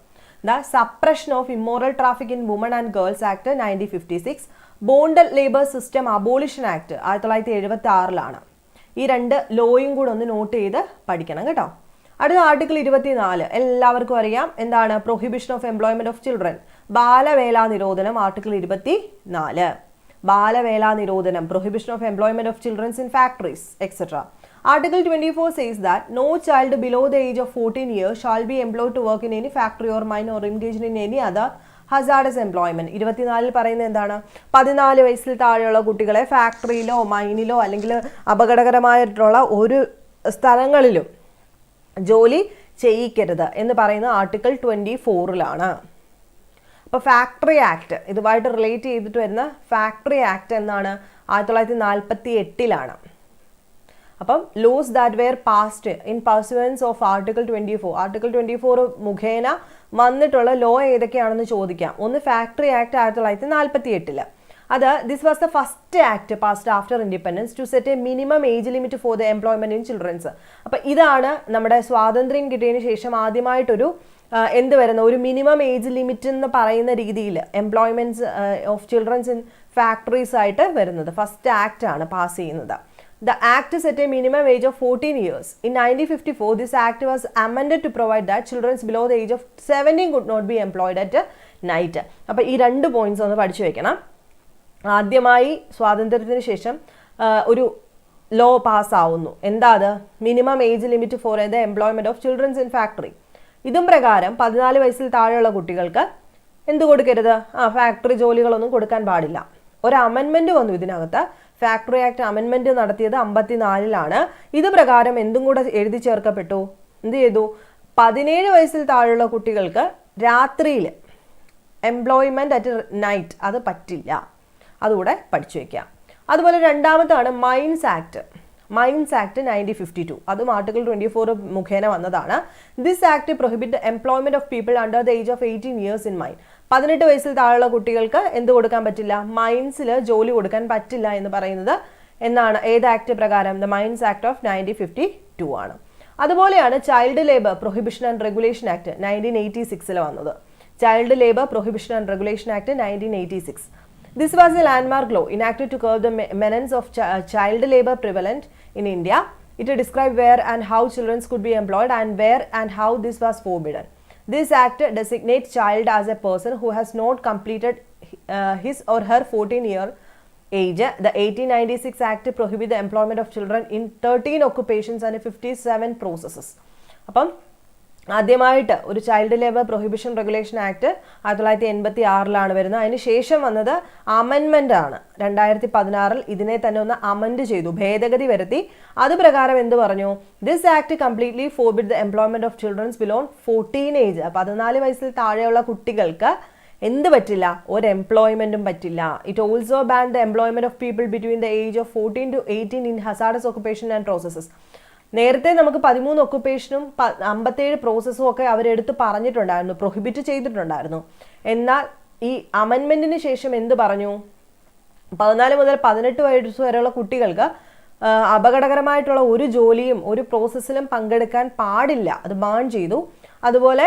the suppression of immoral traffic in woman and girls act 1956. Bonded labour system abolition act 1976. ഈ 2 ലോയും കൂടെ ഒന്ന് നോട്ട് ചെയ്ത് പഠിക്കണം കേട്ടോ. അടുത്ത ആർട്ടിക്കിൾ 24 എല്ലാവർക്കും അറിയാം, എന്താണ്? Prohibition of employment of children, ബാലവേല നിരോധനം ആർട്ടിക്കിൾ 24. ബാലവേല നിരോധനം, prohibition of employment of children in factories, etc. Article 24 says that no child below the age of 14 years shall be employed to work in any factory or mine or engaged in any other hazardous employment. 24 പറയുന്നത് എന്താണ്? 14 വയസ്സിൽ താഴെയുള്ള കുട്ടികളെ ഫാക്ടറിയിലോ മൈനിലോ അല്ലെങ്കിൽ അപകടകരമായിട്ടുള്ള ഒരു സ്ഥലങ്ങളിലും ജോലി ചെയ്യിക്കരുത് എന്ന് പറയുന്ന ആർട്ടിക്കിൾ 24ലാണ്. അപ്പോൾ ഫാക്ടറി ആക്ട് ഇതുമായിട്ട് റിലേറ്റ് ചെയ്തിട്ട് വരുന്ന ഫാക്ടറി ആക്ട് എന്നാണ് 1948ലാണ്. അപ്പം laws that were passed in pursuance of article 24 മുഖേന വന്നിട്ടുള്ള ലോ ഏതൊക്കെയാണെന്ന് ചോദിക്കാം. ഒന്ന് ഫാക്ടറി ആക്ട് 1948. അത് this was the first act passed after independence to set a minimum age limit for the employment in childrens. അപ്പം ഇതാണ് നമ്മുടെ സ്വാതന്ത്ര്യം കിട്ടിയതിന് ശേഷം ആദ്യമായിട്ടൊരു എന്ത് വരുന്ന ഒരു മിനിമം ഏജ് ലിമിറ്റ് എന്ന് പറയുന്ന രീതിയിൽ employments of childrens in factories ആയിട്ട് വരുന്നത്. ഫസ്റ്റ് ആക്ട് ആണ് പാസ് ചെയ്യുന്നത്. The act set a minimum age of 14 years. In 1954, this act was amended to provide that children below the age of 17 could not be employed at night. അപ്പോൾ ഈ രണ്ട് points ഒന്ന് പഠിച്ചു വെക്കണം. ആദ്യമായി സ്വാതന്ത്ര്യത്തിന് ശേഷം ഒരു ലോ പാസ്സാവുന്നു. എന്താ അത്? Minimum age limit for the employment of childrens in factory. ഇതും പ്രകാരം 14 വയസ്സിൽ താഴെയുള്ള കുട്ടികൾക്ക് എന്ത് കൊടുക്കരുത്? ഫാക്ടറി ജോലികളൊന്നും കൊടുക്കാൻ പാടില്ല. ഒരു അമെൻമെന്റ് വന്നു ഇതിനകത്ത്. ഫാക്ടറി ആക്ട് അമെൻമെന്റ് നടത്തിയത് 54ലാണ്. ഇത് പ്രകാരം എന്തും കൂടെ എഴുതി ചേർക്കപ്പെട്ടു. എന്ത് ചെയ്തു? 17 വയസ്സിൽ താഴെയുള്ള കുട്ടികൾക്ക് രാത്രിയിൽ എംപ്ലോയ്മെന്റ് അറ്റ് നൈറ്റ് അത് പറ്റില്ല. അതുകൂടെ പഠിച്ചു വയ്ക്കാം. അതുപോലെ രണ്ടാമത്താണ് മൈൻസ് ആക്ട്. Mines act 1952. അതും ആർട്ടിക്കിൾ 24 മുഖേന വന്നതാണ്. This act prohibit employment of people under the age of 18 years in mine. 18 വയസ്സിൽ താഴെയുള്ള കുട്ടികൾക്ക് എന്ത് കൊടുക്കാൻ പറ്റില്ല? മൈൻസിൽ ജോലി കൊടുക്കാൻ പറ്റില്ല എന്ന് പറയുന്നത് എന്നാണ് ഏത് ആക്ട് പ്രകാരം? ദ മൈൻസ് ആക്ട് ഓഫ് 1952 ആണ്. അതുപോലെയാണ് child labour prohibition and regulation act 1986 വന്നത്. Child labour prohibition and regulation act 1986. This was a landmark law enacted to curb the menace of child labor prevalent in India. It described where and how children could be employed and where and how this was forbidden. This act designates child as a person who has not completed his or her 14-year age. The 1896 Act prohibits the employment of children in 13 occupations and 57 processes. അപ്പം ആദ്യമായിട്ട് ഒരു child labour prohibition regulation act 1986ലാണ് വരുന്നത്. അതിന് ശേഷം വന്നത് അമെൻമെന്റ് ആണ്. 2016 ഇതിനെ തന്നെ ഒന്ന് അമെൻഡ് ചെയ്തു, ഭേദഗതി വരുത്തി. അത് പ്രകാരം എന്ത് പറഞ്ഞു? This act completely forbid the employment of children's below 14 age. 14 വയസ്സിൽ താഴെയുള്ള കുട്ടികൾക്ക് എന്ത് പറ്റില്ല? ഒരു എംപ്ലോയ്മെന്റും പറ്റില്ല. It also ban the employment of people between the age of 14 to 18 in hazardous occupation and processes. നേരത്തെ നമുക്ക് 13 ഒക്കുപേഷനും 57 പ്രോസസ്സും ഒക്കെ അവരെടുത്ത് പറഞ്ഞിട്ടുണ്ടായിരുന്നു, പ്രൊഹിബിറ്റ് ചെയ്തിട്ടുണ്ടായിരുന്നു. എന്നാൽ ഈ അമെൻമെന്റിന് ശേഷം എന്ത് പറഞ്ഞു? 14 മുതൽ 18 വയസ്സ് വരെയുള്ള കുട്ടികൾക്ക് അപകടകരമായിട്ടുള്ള ഒരു ജോലിയും ഒരു പ്രോസസ്സിലും പങ്കെടുക്കാൻ പാടില്ല. അത് ബാൻ ചെയ്തു. അതുപോലെ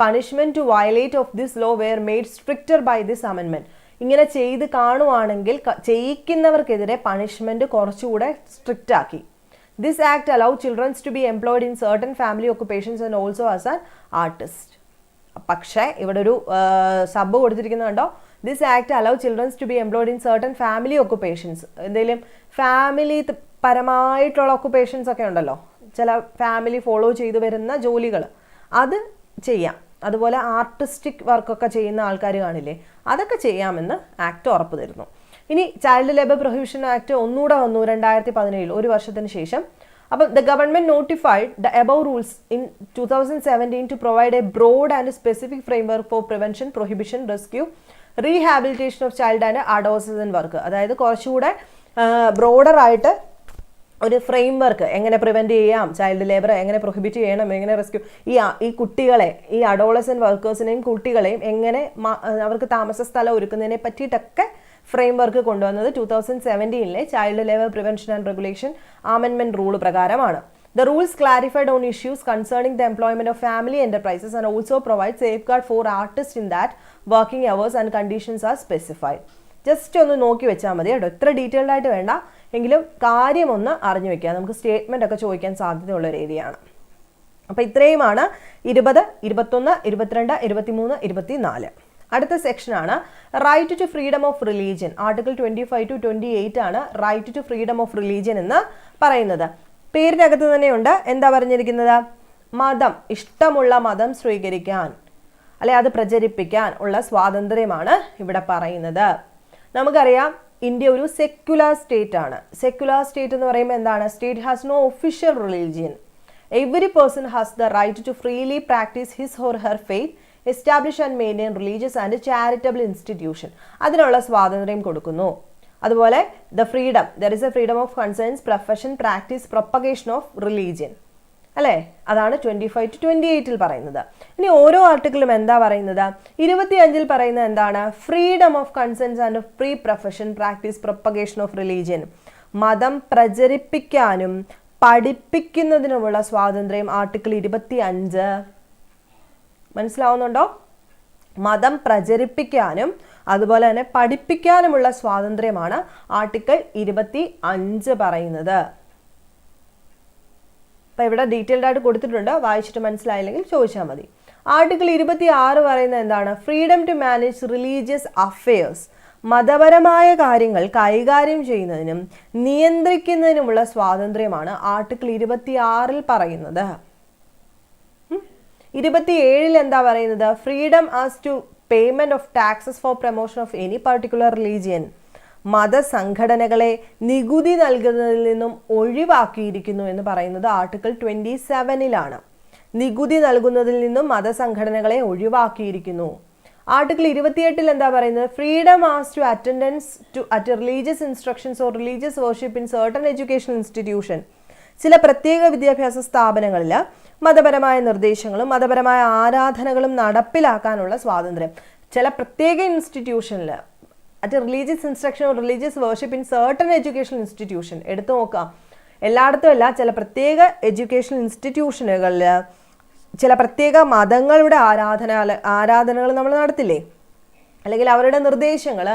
punishment to violate of this law were made stricter by this അമെൻമെന്റ്. ഇങ്ങനെ ചെയ്ത് കാണുവാണെങ്കിൽ ചെയ്യിക്കുന്നവർക്കെതിരെ പണിഷ്മെന്റ് കുറച്ചുകൂടെ സ്ട്രിക്റ്റ് ആക്കി. This act allowed children to be employed in certain family occupations and also as an artist. പക്ഷേ ഇവിടെ ഒരു സബ് കൊടുത്തിരിക്കുന്നത് കണ്ടോ? This act allowed children to be employed in certain family occupations. എന്തെങ്കിലും ഫാമിലി പരമായിട്ടുള്ള occupations ഒക്കെ ഉണ്ടല്ലോ, ചില ഫാമിലി ഫോളോ ചെയ്തു വരുന്ന ജോലികൾ, അത് ചെയ്യാം. അതുപോലെ ആർട്ടിസ്റ്റിക് വർക്കൊക്കെ ചെയ്യുന്ന ആൾക്കാർ കാണില്ലേ, അതൊക്കെ ചെയ്യാമെന്ന് ആക്ട് ഉറപ്പ് തരുന്നു. ഇനി ചൈൽഡ് ലേബർ പ്രൊഹിബിഷൻ ആക്ട് ഒന്നുകൂടെ വന്നു 2017, ഒരു വർഷത്തിന് ശേഷം. അപ്പം the government notified the above rules in 2017 to provide a broad and specific framework for prevention, prohibition, rescue, rehabilitation of child and adolescent work. അതായത് കുറച്ചുകൂടെ ബ്രോഡർ ആയിട്ട് ഒരു ഫ്രെയിം വർക്ക്, എങ്ങനെ പ്രിവെന്റ് ചെയ്യാം, ചൈൽഡ് ലേബർ എങ്ങനെ പ്രൊഹിബിറ്റ് ചെയ്യണം, എങ്ങനെ rescue, ഈ കുട്ടികളെ, ഈ അഡോളസെന്റ് വർക്കേഴ്സിനെയും കുട്ടികളെയും എങ്ങനെ അവർക്ക് താമസ സ്ഥലം ഒരുക്കുന്നതിനെ പറ്റിയിട്ടൊക്കെ ഫ്രെയിം വർക്ക് കൊണ്ടുവന്നത് 2017 child labour prevention and regulation അമെൻമെന്റ് റൂൾ പ്രകാരമാണ്. The rules clarified on issues concerning the employment of family enterprises and also provide safeguard for artists in that working hours and conditions are specified. Just ഒന്ന് നോക്കി വെച്ചാൽ മതി കേട്ടോ, ഇത്ര detailed ആയിട്ട് വേണ്ട, എങ്കിലും കാര്യം ഒന്ന് അറിഞ്ഞു വെക്കുക. നമുക്ക് സ്റ്റേറ്റ്മെന്റ് ഒക്കെ ചോദിക്കാൻ സാധ്യതയുള്ള ഒരു ഏരിയയാണ്. അപ്പോൾ ഇത്രയുമാണ് 20, 21, 22, 23, 24. അടുത്ത സെക്ഷനാണ് right to freedom of religion. Article 25 to 28 ആണ് right to freedom of religion എന്ന് പറയുന്നത്. പേരിനകത്ത് തന്നെയുണ്ട്. എന്താ പറഞ്ഞിരിക്കുന്നത്? മതം, ഇഷ്ടമുള്ള മതം സ്വീകരിക്കാൻ അല്ലെ അത് പ്രചരിപ്പിക്കാൻ ഉള്ള സ്വാതന്ത്ര്യമാണ് ഇവിടെ പറയുന്നത്. നമുക്കറിയാം ഇന്ത്യ ഒരു സെക്യുലർ സ്റ്റേറ്റ് ആണ്. സെക്യുലർ സ്റ്റേറ്റ് എന്ന് പറയുമ്പോൾ എന്താണ്? State has no official religion. Every person has the right to freely practice his or her faith, establish and maintain religious and charitable institution. അതിനുള്ള സ്വാതന്ത്ര്യം കൊടുക്കുന്നു. അതുപോലെ the freedom, there is a freedom of concerns, profession, practice, propagation of religion അല്ലേ? അതാണ് 25 to 28 പറയുന്നത്. ഇനി ഓരോ ആർട്ടിക്കിളും എന്താ പറയുന്നത്? 25 പറയുന്നത് എന്താണ്? Freedom of concerns and free profession, practice, propagation of religion. മതം പ്രചരിപ്പിക്കാനും പഠിപ്പിക്കുന്നതിനുമുള്ള സ്വാതന്ത്ര്യം ആർട്ടിക്കിൾ 25. മനസ്സിലാവുന്നുണ്ടോ? മതം പ്രചരിപ്പിക്കാനും അതുപോലെ തന്നെ പഠിപ്പിക്കാനുമുള്ള സ്വാതന്ത്ര്യമാണ് ആർട്ടിക്കിൾ 25 പറയുന്നത്. അപ്പം ഇവിടെ ഡീറ്റെയിൽഡ് ആയിട്ട് കൊടുത്തിട്ടുണ്ട്. വായിച്ചിട്ട് മനസ്സിലായില്ലെങ്കിൽ ചോദിച്ചാൽ മതി. ആർട്ടിക്കിൾ 26 പറയുന്നത് എന്താണ്? Freedom to manage religious affairs. മതപരമായ കാര്യങ്ങൾ കൈകാര്യം ചെയ്യുന്നതിനും നിയന്ത്രിക്കുന്നതിനുമുള്ള സ്വാതന്ത്ര്യമാണ് ആർട്ടിക്കിൾ 26 പറയുന്നത്. 27 എന്താ പറയുന്നത്? Freedom as to payment of taxes for promotion of any particular religion. മതസംഘടനകളെ നികുതി നൽകുന്നതിൽ നിന്നും ഒഴിവാക്കിയിരിക്കുന്നു എന്ന് പറയുന്നത് ആർട്ടിക്കിൾ 27 നികുതി നൽകുന്നതിൽ നിന്നും മതസംഘടനകളെ ഒഴിവാക്കിയിരിക്കുന്നു. ആർട്ടിക്കിൾ 28 എന്താ പറയുന്നത്? Freedom as to attendance to at religious instructions or religious worship in certain education institution. ചില പ്രത്യേക വിദ്യാഭ്യാസ സ്ഥാപനങ്ങളിൽ മതപരമായ നിർദ്ദേശങ്ങളും മതപരമായ ആരാധനകളും നടപ്പിലാക്കാനുള്ള സ്വാതന്ത്ര്യം. ചില പ്രത്യേക ഇൻസ്റ്റിറ്റ്യൂഷനിൽ at religious instruction or religious worship in certain education institution. എടുത്തു നോക്കാം, എല്ലായിടത്തും അല്ല, ചില പ്രത്യേക എഡ്യൂക്കേഷൻ ഇൻസ്റ്റിറ്റ്യൂഷനുകളിൽ ചില പ്രത്യേക മതങ്ങളുടെ ആരാധനകൾ നമ്മൾ നടത്തില്ലേ, അല്ലെങ്കിൽ അവരുടെ നിർദ്ദേശങ്ങൾ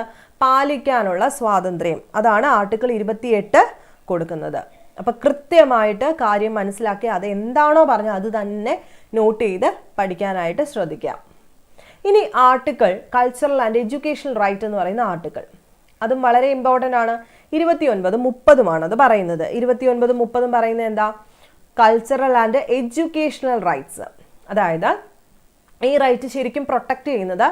പാലിക്കാനുള്ള സ്വാതന്ത്ര്യം. അതാണ് ആർട്ടിക്കിൾ 28 കൊടുക്കുന്നത്. അപ്പം കൃത്യമായിട്ട് കാര്യം മനസ്സിലാക്കി അത് എന്താണോ പറഞ്ഞത് അത് തന്നെ നോട്ട് ചെയ്ത് പഠിക്കാനായിട്ട് ശ്രദ്ധിക്കാം. ഇനി article cultural and educational right എന്ന് പറയുന്ന ആർട്ടിക്കിൾ, അതും വളരെ ഇമ്പോർട്ടൻ്റ് ആണ്. 29, 30 അത് പറയുന്നത്. 29, 30 പറയുന്നത് എന്താ? Cultural and educational rights. അതായത് ഈ റൈറ്റ് ശരിക്കും പ്രൊട്ടക്റ്റ് ചെയ്യുന്നത്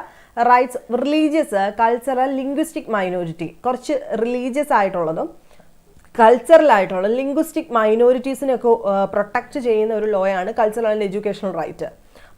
rights religious, cultural, linguistic minority, കുറച്ച് റിലീജിയസ് ആയിട്ടുള്ളതും കൾച്ചറൽ ആയിട്ടുള്ള ലിംഗ്വിസ്റ്റിക് മൈനോറിറ്റീസിനൊക്കെ പ്രൊട്ടക്റ്റ് ചെയ്യുന്ന ഒരു ലോ ആണ് cultural and educational right.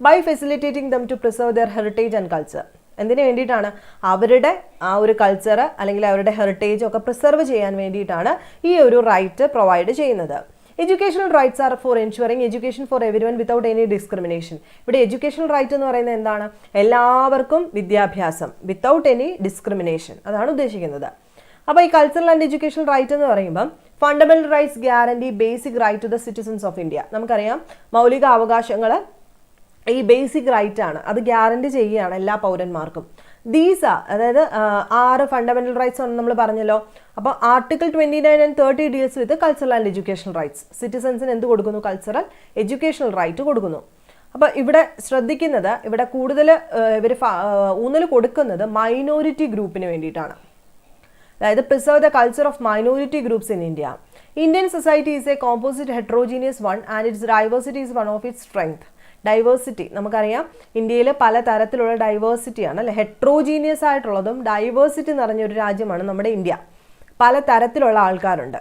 By facilitating them to preserve their heritage and culture. എന്തിനു വേണ്ടിയിട്ടാണ്? അവരുടെ ആ ഒരു കൾച്ചർ അല്ലെങ്കിൽ അവരുടെ ഹെറിറ്റേജ് ഒക്കെ പ്രിസർവ് ചെയ്യാൻ വേണ്ടിയിട്ടാണ് ഈ ഒരു റൈറ്റ് പ്രൊവൈഡ് ചെയ്യുന്നത്. Educational rights are for ensuring education for everyone without any discrimination. ഇവിടെ എഡ്യൂക്കേഷണൽ റൈറ്റ് എന്ന് പറയുന്നത് എന്താണ്? എല്ലാവർക്കും വിദ്യാഭ്യാസം, വിത്തൗട്ട് എനി ഡിസ്ക്രിമിനേഷൻ, അതാണ് ഉദ്ദേശിക്കുന്നത്. അപ്പോൾ ഈ കൾച്ചറൽ ആൻഡ് എഡ്യൂക്കേഷണൽ റൈറ്റ് എന്ന് പറയുമ്പം fundamental rights guarantee basic right to the citizens of India. നമുക്കറിയാം മൗലിക അവകാശങ്ങൾ ഈ ബേസിക് റൈറ്റ് ആണ്, അത് ഗ്യാരണ്ടി ചെയ്യുകയാണ് എല്ലാ പൗരന്മാർക്കും. അതായത് 6 ഫണ്ടമെന്റൽ റൈറ്റ്സ് ആണ് നമ്മൾ പറഞ്ഞല്ലോ. അപ്പോൾ article 29 and 30 deals with cultural and educational rights. സിറ്റിസൺസിന് എന്ത് കൊടുക്കുന്നു? കൾച്ചറൽ എഡ്യൂക്കേഷണൽ റൈറ്റ് കൊടുക്കുന്നു. അപ്പോൾ ഇവിടെ ശ്രദ്ധിക്കുന്നത്, ഇവിടെ കൂടുതൽ ഇവർ ഊന്നൽ കൊടുക്കുന്നത് മൈനോറിറ്റി ഗ്രൂപ്പിന് വേണ്ടിയിട്ടാണ്. അതായത് preserve the culture of minority groups in India. Indian society is A composite heterogeneous one and it's diversity is one of its strength. Diversity നമുക്കറിയാം, ഇന്ത്യയിൽ പല തരത്തിലുള്ള ഡൈവേഴ്സിറ്റിയാണ് അല്ലെ. ഹെട്രോജീനിയസ് ആയിട്ടുള്ളതും ഡൈവേഴ്സിറ്റി നിറഞ്ഞൊരു രാജ്യമാണ് നമ്മുടെ ഇന്ത്യ. പല തരത്തിലുള്ള ആൾക്കാരുണ്ട്.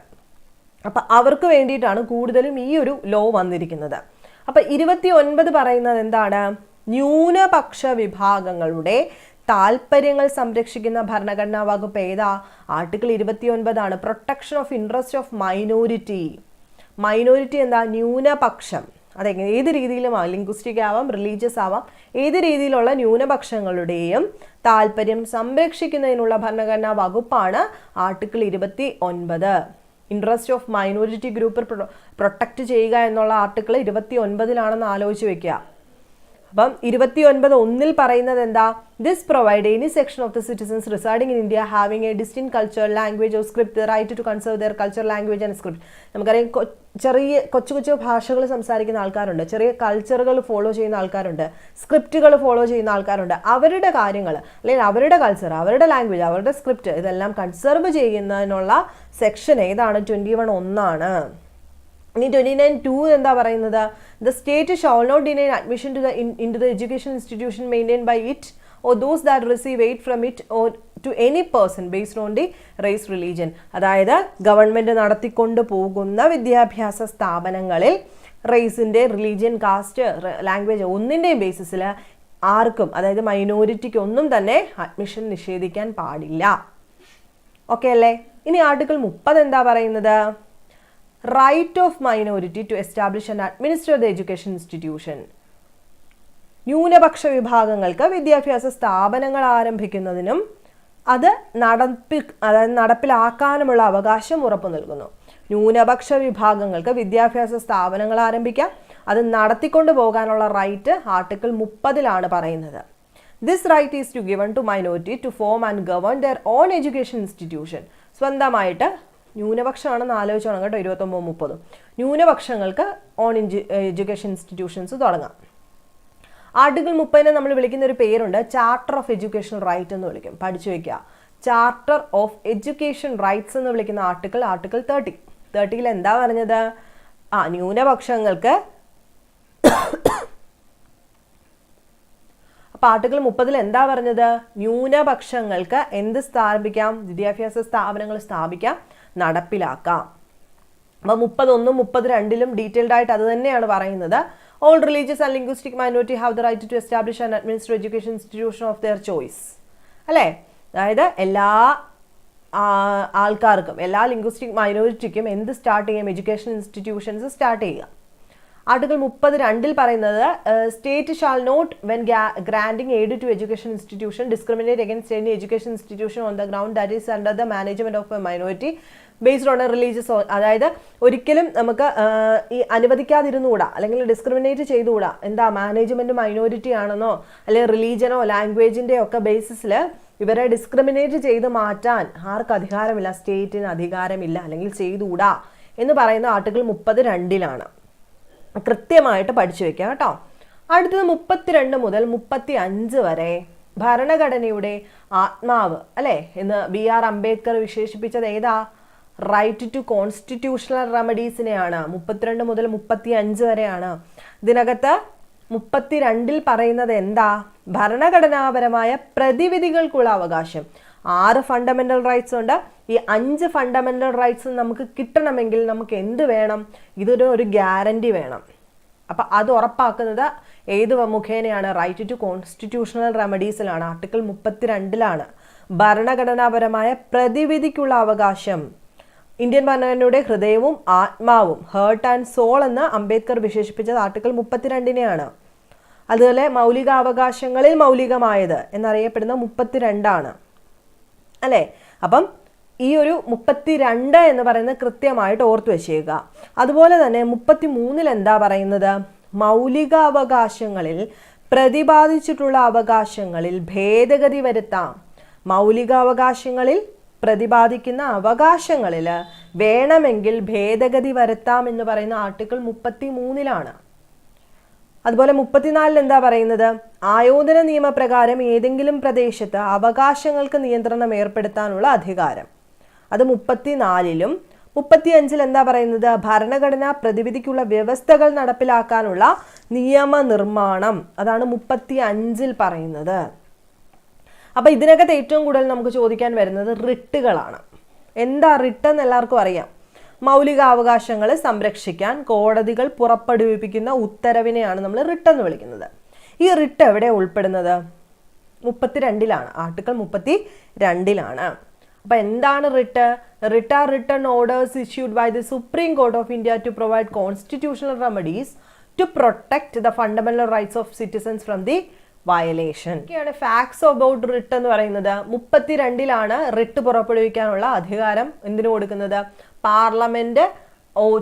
അപ്പം അവർക്ക് വേണ്ടിയിട്ടാണ് കൂടുതലും ഈ ഒരു ലോ വന്നിരിക്കുന്നത്. അപ്പം 29 പറയുന്നത് എന്താണ്? ന്യൂനപക്ഷ വിഭാഗങ്ങളുടെ താല്പര്യങ്ങൾ സംരക്ഷിക്കുന്ന ഭരണഘടനാ വകുപ്പ് ഏതാ? Article 29 protection of interest of minority. Minority എന്താ? ന്യൂനപക്ഷം. അതെങ്ങനെ? ഏത് രീതിയിലും ആവാം, ലിംഗ്വിസ്റ്റിക് ആവാം, റിലീജിയസ് ആവാം. ഏത് രീതിയിലുള്ള ന്യൂനപക്ഷങ്ങളുടെയും താല്പര്യം സംരക്ഷിക്കുന്നതിനുള്ള ഭരണഘടനാ വകുപ്പാണ് article 29. Interest of minority group protect ചെയ്യുക എന്നുള്ള ആർട്ടിക്കിൾ 29 ആലോചിച്ച് വെക്കുക. അപ്പം 29(1) പറയുന്നത് എന്താ? This provide any section of the citizens residing in India having a distinct culture language or script the right to conserve their culture language and script. നമുക്കറിയാം കൊച്ചു ഭാഷകൾ സംസാരിക്കുന്ന ആൾക്കാരുണ്ട്, ചെറിയ കൾച്ചറുകൾ ഫോളോ ചെയ്യുന്ന ആൾക്കാരുണ്ട്, സ്ക്രിപ്റ്റുകൾ ഫോളോ ചെയ്യുന്ന ആൾക്കാരുണ്ട്. അവരുടെ കാര്യങ്ങൾ അല്ലെങ്കിൽ അവരുടെ കൾച്ചർ, അവരുടെ ലാംഗ്വേജ്, അവരുടെ സ്ക്രിപ്റ്റ് ഇതെല്ലാം കൺസർവ് ചെയ്യുന്നതിനുള്ള സെക്ഷൻ ഏതാണ്? 21(1) ഇനി 29(2) എന്താ പറയുന്നത്? The state shall not deny admission in to the education institution maintain by it or those that receive aid from it or to any person based on the race religion. അതായത് government നടത്തിക്കൊണ്ട് പോകുന്ന വിദ്യാഭ്യാസ സ്ഥാപനങ്ങളിൽ റേസിൻ്റെ, religion, caste, language ഒന്നിൻ്റെയും ബേസിസിൽ ആർക്കും, അതായത് മൈനോറിറ്റിക്ക് ഒന്നും തന്നെ അഡ്മിഷൻ നിഷേധിക്കാൻ പാടില്ല. ഓക്കെ അല്ലേ? ഇനി ആർട്ടിക്കിൾ 30 എന്താ പറയുന്നത്? Right of minority to establish and administer the education institution. ന്യൂനപക്ഷ വിഭാഗങ്ങൾക്ക് വിദ്യാഭ്യാസ സ്ഥാപനങ്ങൾ ആരംഭിക്കുന്നതിനും അത് നടപ്പിലാക്കാനുമുള്ള അവകാശം ഉറപ്പു നൽകുന്നു. ന്യൂനപക്ഷ വിഭാഗങ്ങൾക്ക് വിദ്യാഭ്യാസ സ്ഥാപനങ്ങൾ ആരംഭിക്കാം, അത് നടത്തിക്കൊണ്ടു പോകാനുള്ള റൈറ്റ് ആർട്ടിക്കിൾ 30 പറയുന്നത്. This right is to given to minority to form and govern their own education institution. സ്വന്തമായിട്ട്, ന്യൂനപക്ഷമാണെന്ന് ആലോചിച്ചോണം കേട്ടോ, 29-30 ന്യൂനപക്ഷങ്ങൾക്ക് ഓൺ എഡ്യൂക്കേഷൻ ഇൻസ്റ്റിറ്റ്യൂഷൻസ് തുടങ്ങാം. ആർട്ടിക്കിൾ 30 നമ്മൾ വിളിക്കുന്ന ഒരു പേരുണ്ട്, ചാർട്ടർ ഓഫ് എഡ്യൂക്കേഷണൽ റൈറ്റ് എന്ന് വിളിക്കും. പഠിച്ചു വയ്ക്കുക. ചാർട്ടർ ഓഫ് എഡ്യൂക്കേഷൻ റൈറ്റ്സ് എന്ന് വിളിക്കുന്ന ആർട്ടിക്കിൾ 30 എന്താ പറഞ്ഞത്? ന്യൂനപക്ഷങ്ങൾക്ക്. അപ്പോൾ ആർട്ടിക്കിൾ 30 എന്താ പറഞ്ഞത്? ന്യൂനപക്ഷങ്ങൾക്ക് എന്ത് സ്ഥാപിക്കാം? വിദ്യാഭ്യാസ സ്ഥാപനങ്ങൾ സ്ഥാപിക്കാം, നടപ്പിലാക്കാം. അപ്പോൾ 31, 32 ഡീറ്റെയിൽഡ് ആയിട്ട് അത് തന്നെയാണ് പറയുന്നത്. All religious and linguistic minority have the right to establish and administer education institution of their choice. അല്ലേ? അതായത് എല്ലാ ആൾക്കാർക്കും, എല്ലാ ലിംഗ്വിസ്റ്റിക് മൈനോറിറ്റിക്കും എന്ത് സ്റ്റാർട്ട് ചെയ്യാം? എഡ്യൂക്കേഷൻ ഇൻസ്റ്റിറ്റ്യൂഷൻസ് സ്റ്റാർട്ട് ചെയ്യുക. ആർട്ടിക്കിൾ 32 പറയുന്നത് state shall not when granting aid to education institution discriminate against any education institution on the ground that is under the management of a minority based on a religious. അതായത് ഒരിക്കലും നമുക്ക് ഈ അനുവദിക്കാതിരുന്നുകൂടാ, അല്ലെങ്കിൽ discriminate ചെയ്തുകൂടാ. എന്താ? Management minority ആണെന്നോ അല്ലെങ്കിൽ റിലീജിയനോ ലാംഗ്വേജിൻ്റെ ഒക്കെ ബേസിസിൽ ഇവരെ ഡിസ്ക്രിമിനേറ്റ് ചെയ്ത് മാറ്റാൻ ആർക്ക് അധികാരമില്ല? സ്റ്റേറ്റിന് അധികാരമില്ല, അല്ലെങ്കിൽ ചെയ്തുകൂടാ എന്ന് പറയുന്ന ആർട്ടിക്കിൾ 32 കൃത്യമായിട്ട് പഠിച്ചു വെക്കുക കേട്ടോ. അടുത്തത് 32 മുതൽ 35 വരെ ഭരണഘടനയുടെ ആത്മാവ് അല്ലേ എന്ന് BR അംബേദ്കർ വിശേഷിപ്പിച്ചത് ഏതാ? Right to constitutional റെമഡീസിനെയാണ്. 32 മുതൽ 35 വരെയാണ്. ഇതിനകത്ത് 32 പറയുന്നത് എന്താ? ഭരണഘടനാപരമായ പ്രതിവിധികൾക്കുള്ള അവകാശം. 6 ഫണ്ടമെന്റൽ റൈറ്റ്സ് ഉണ്ട്. ഈ 5 ഫണ്ടമെന്റൽ റൈറ്റ്സ് നമുക്ക് കിട്ടണമെങ്കിൽ നമുക്ക് എന്ത് വേണം? ഇതൊരു ഗ്യാരണ്ടി വേണം. അപ്പം അത് ഉറപ്പാക്കുന്നത് ഏത് മുഖേനയാണ്? റൈറ്റ് ടു കോൺസ്റ്റിറ്റ്യൂഷണൽ റെമഡീസിലാണ്. ആർട്ടിക്കിൾ 32 ഭരണഘടനാപരമായ പ്രതിവിധിക്കുള്ള അവകാശം. ഇന്ത്യൻ ഭരണഘടനയുടെ ഹൃദയവും ആത്മാവും, ഹേർട്ട് ആൻഡ് സോൾ എന്ന് അംബേദ്കർ വിശേഷിപ്പിച്ചത് ആർട്ടിക്കിൾ 32 അതുപോലെ മൗലികാവകാശങ്ങളിൽ മൗലികമായത് എന്നറിയപ്പെടുന്ന 32 അല്ലേ? അപ്പം ഈ ഒരു 32 എന്ന് പറയുന്നത് കൃത്യമായിട്ട് ഓർത്തു വെച്ചേക്കുക. അതുപോലെ തന്നെ 33 എന്താ പറയുന്നത്? മൗലിക അവകാശങ്ങളിൽ പ്രതിപാദിച്ചിട്ടുള്ള അവകാശങ്ങളിൽ ഭേദഗതി വരുത്താം. മൗലിക അവകാശങ്ങളിൽ പ്രതിപാദിക്കുന്ന അവകാശങ്ങളിൽ വേണമെങ്കിൽ ഭേദഗതി വരുത്താം എന്ന് പറയുന്ന ആർട്ടിക്കിൾ 33 അതുപോലെ 34 എന്താ പറയുന്നത്? ആയോധന നിയമപ്രകാരം ഏതെങ്കിലും പ്രദേശത്ത് അവകാശങ്ങൾക്ക് നിയന്ത്രണം ഏർപ്പെടുത്താനുള്ള അധികാരം. അത് 34 35 എന്താ പറയുന്നത്? ഭരണഘടനാ പ്രതിവിധിക്കുള്ള വ്യവസ്ഥകൾ നടപ്പിലാക്കാനുള്ള നിയമനിർമ്മാണം. അതാണ് 35 പറയുന്നത്. അപ്പം ഇതിനകത്ത് ഏറ്റവും കൂടുതൽ നമുക്ക് ചോദിക്കാൻ വരുന്നത് റിട്ടുകളാണ്. എന്താ റിട്ട് എന്ന് എല്ലാവർക്കും അറിയാം. മൗലികാവകാശങ്ങൾ സംരക്ഷിക്കാൻ കോടതികൾ പുറപ്പെടുവിപ്പിക്കുന്ന ഉത്തരവിനെയാണ് നമ്മൾ റിട്ട് എന്ന് വിളിക്കുന്നത്. ഈ റിട്ട് എവിടെ ഉൾപ്പെടുന്നത്? 32 ആർട്ടിക്കിൾ 32 അപ്പം എന്താണ് writ? Writ are written orders issued by the supreme court of India to provide constitutional remedies to protect the fundamental rights of citizens from the violation. ഒക്കെയാണ് ഫാക്ട്സ് അബൌട്ട് റിട്ട് എന്ന് പറയുന്നത്. 32 writ പുറപ്പെടുവിക്കാനുള്ള അധികാരം എന്തിനു കൊടുക്കുന്നത്? Parliament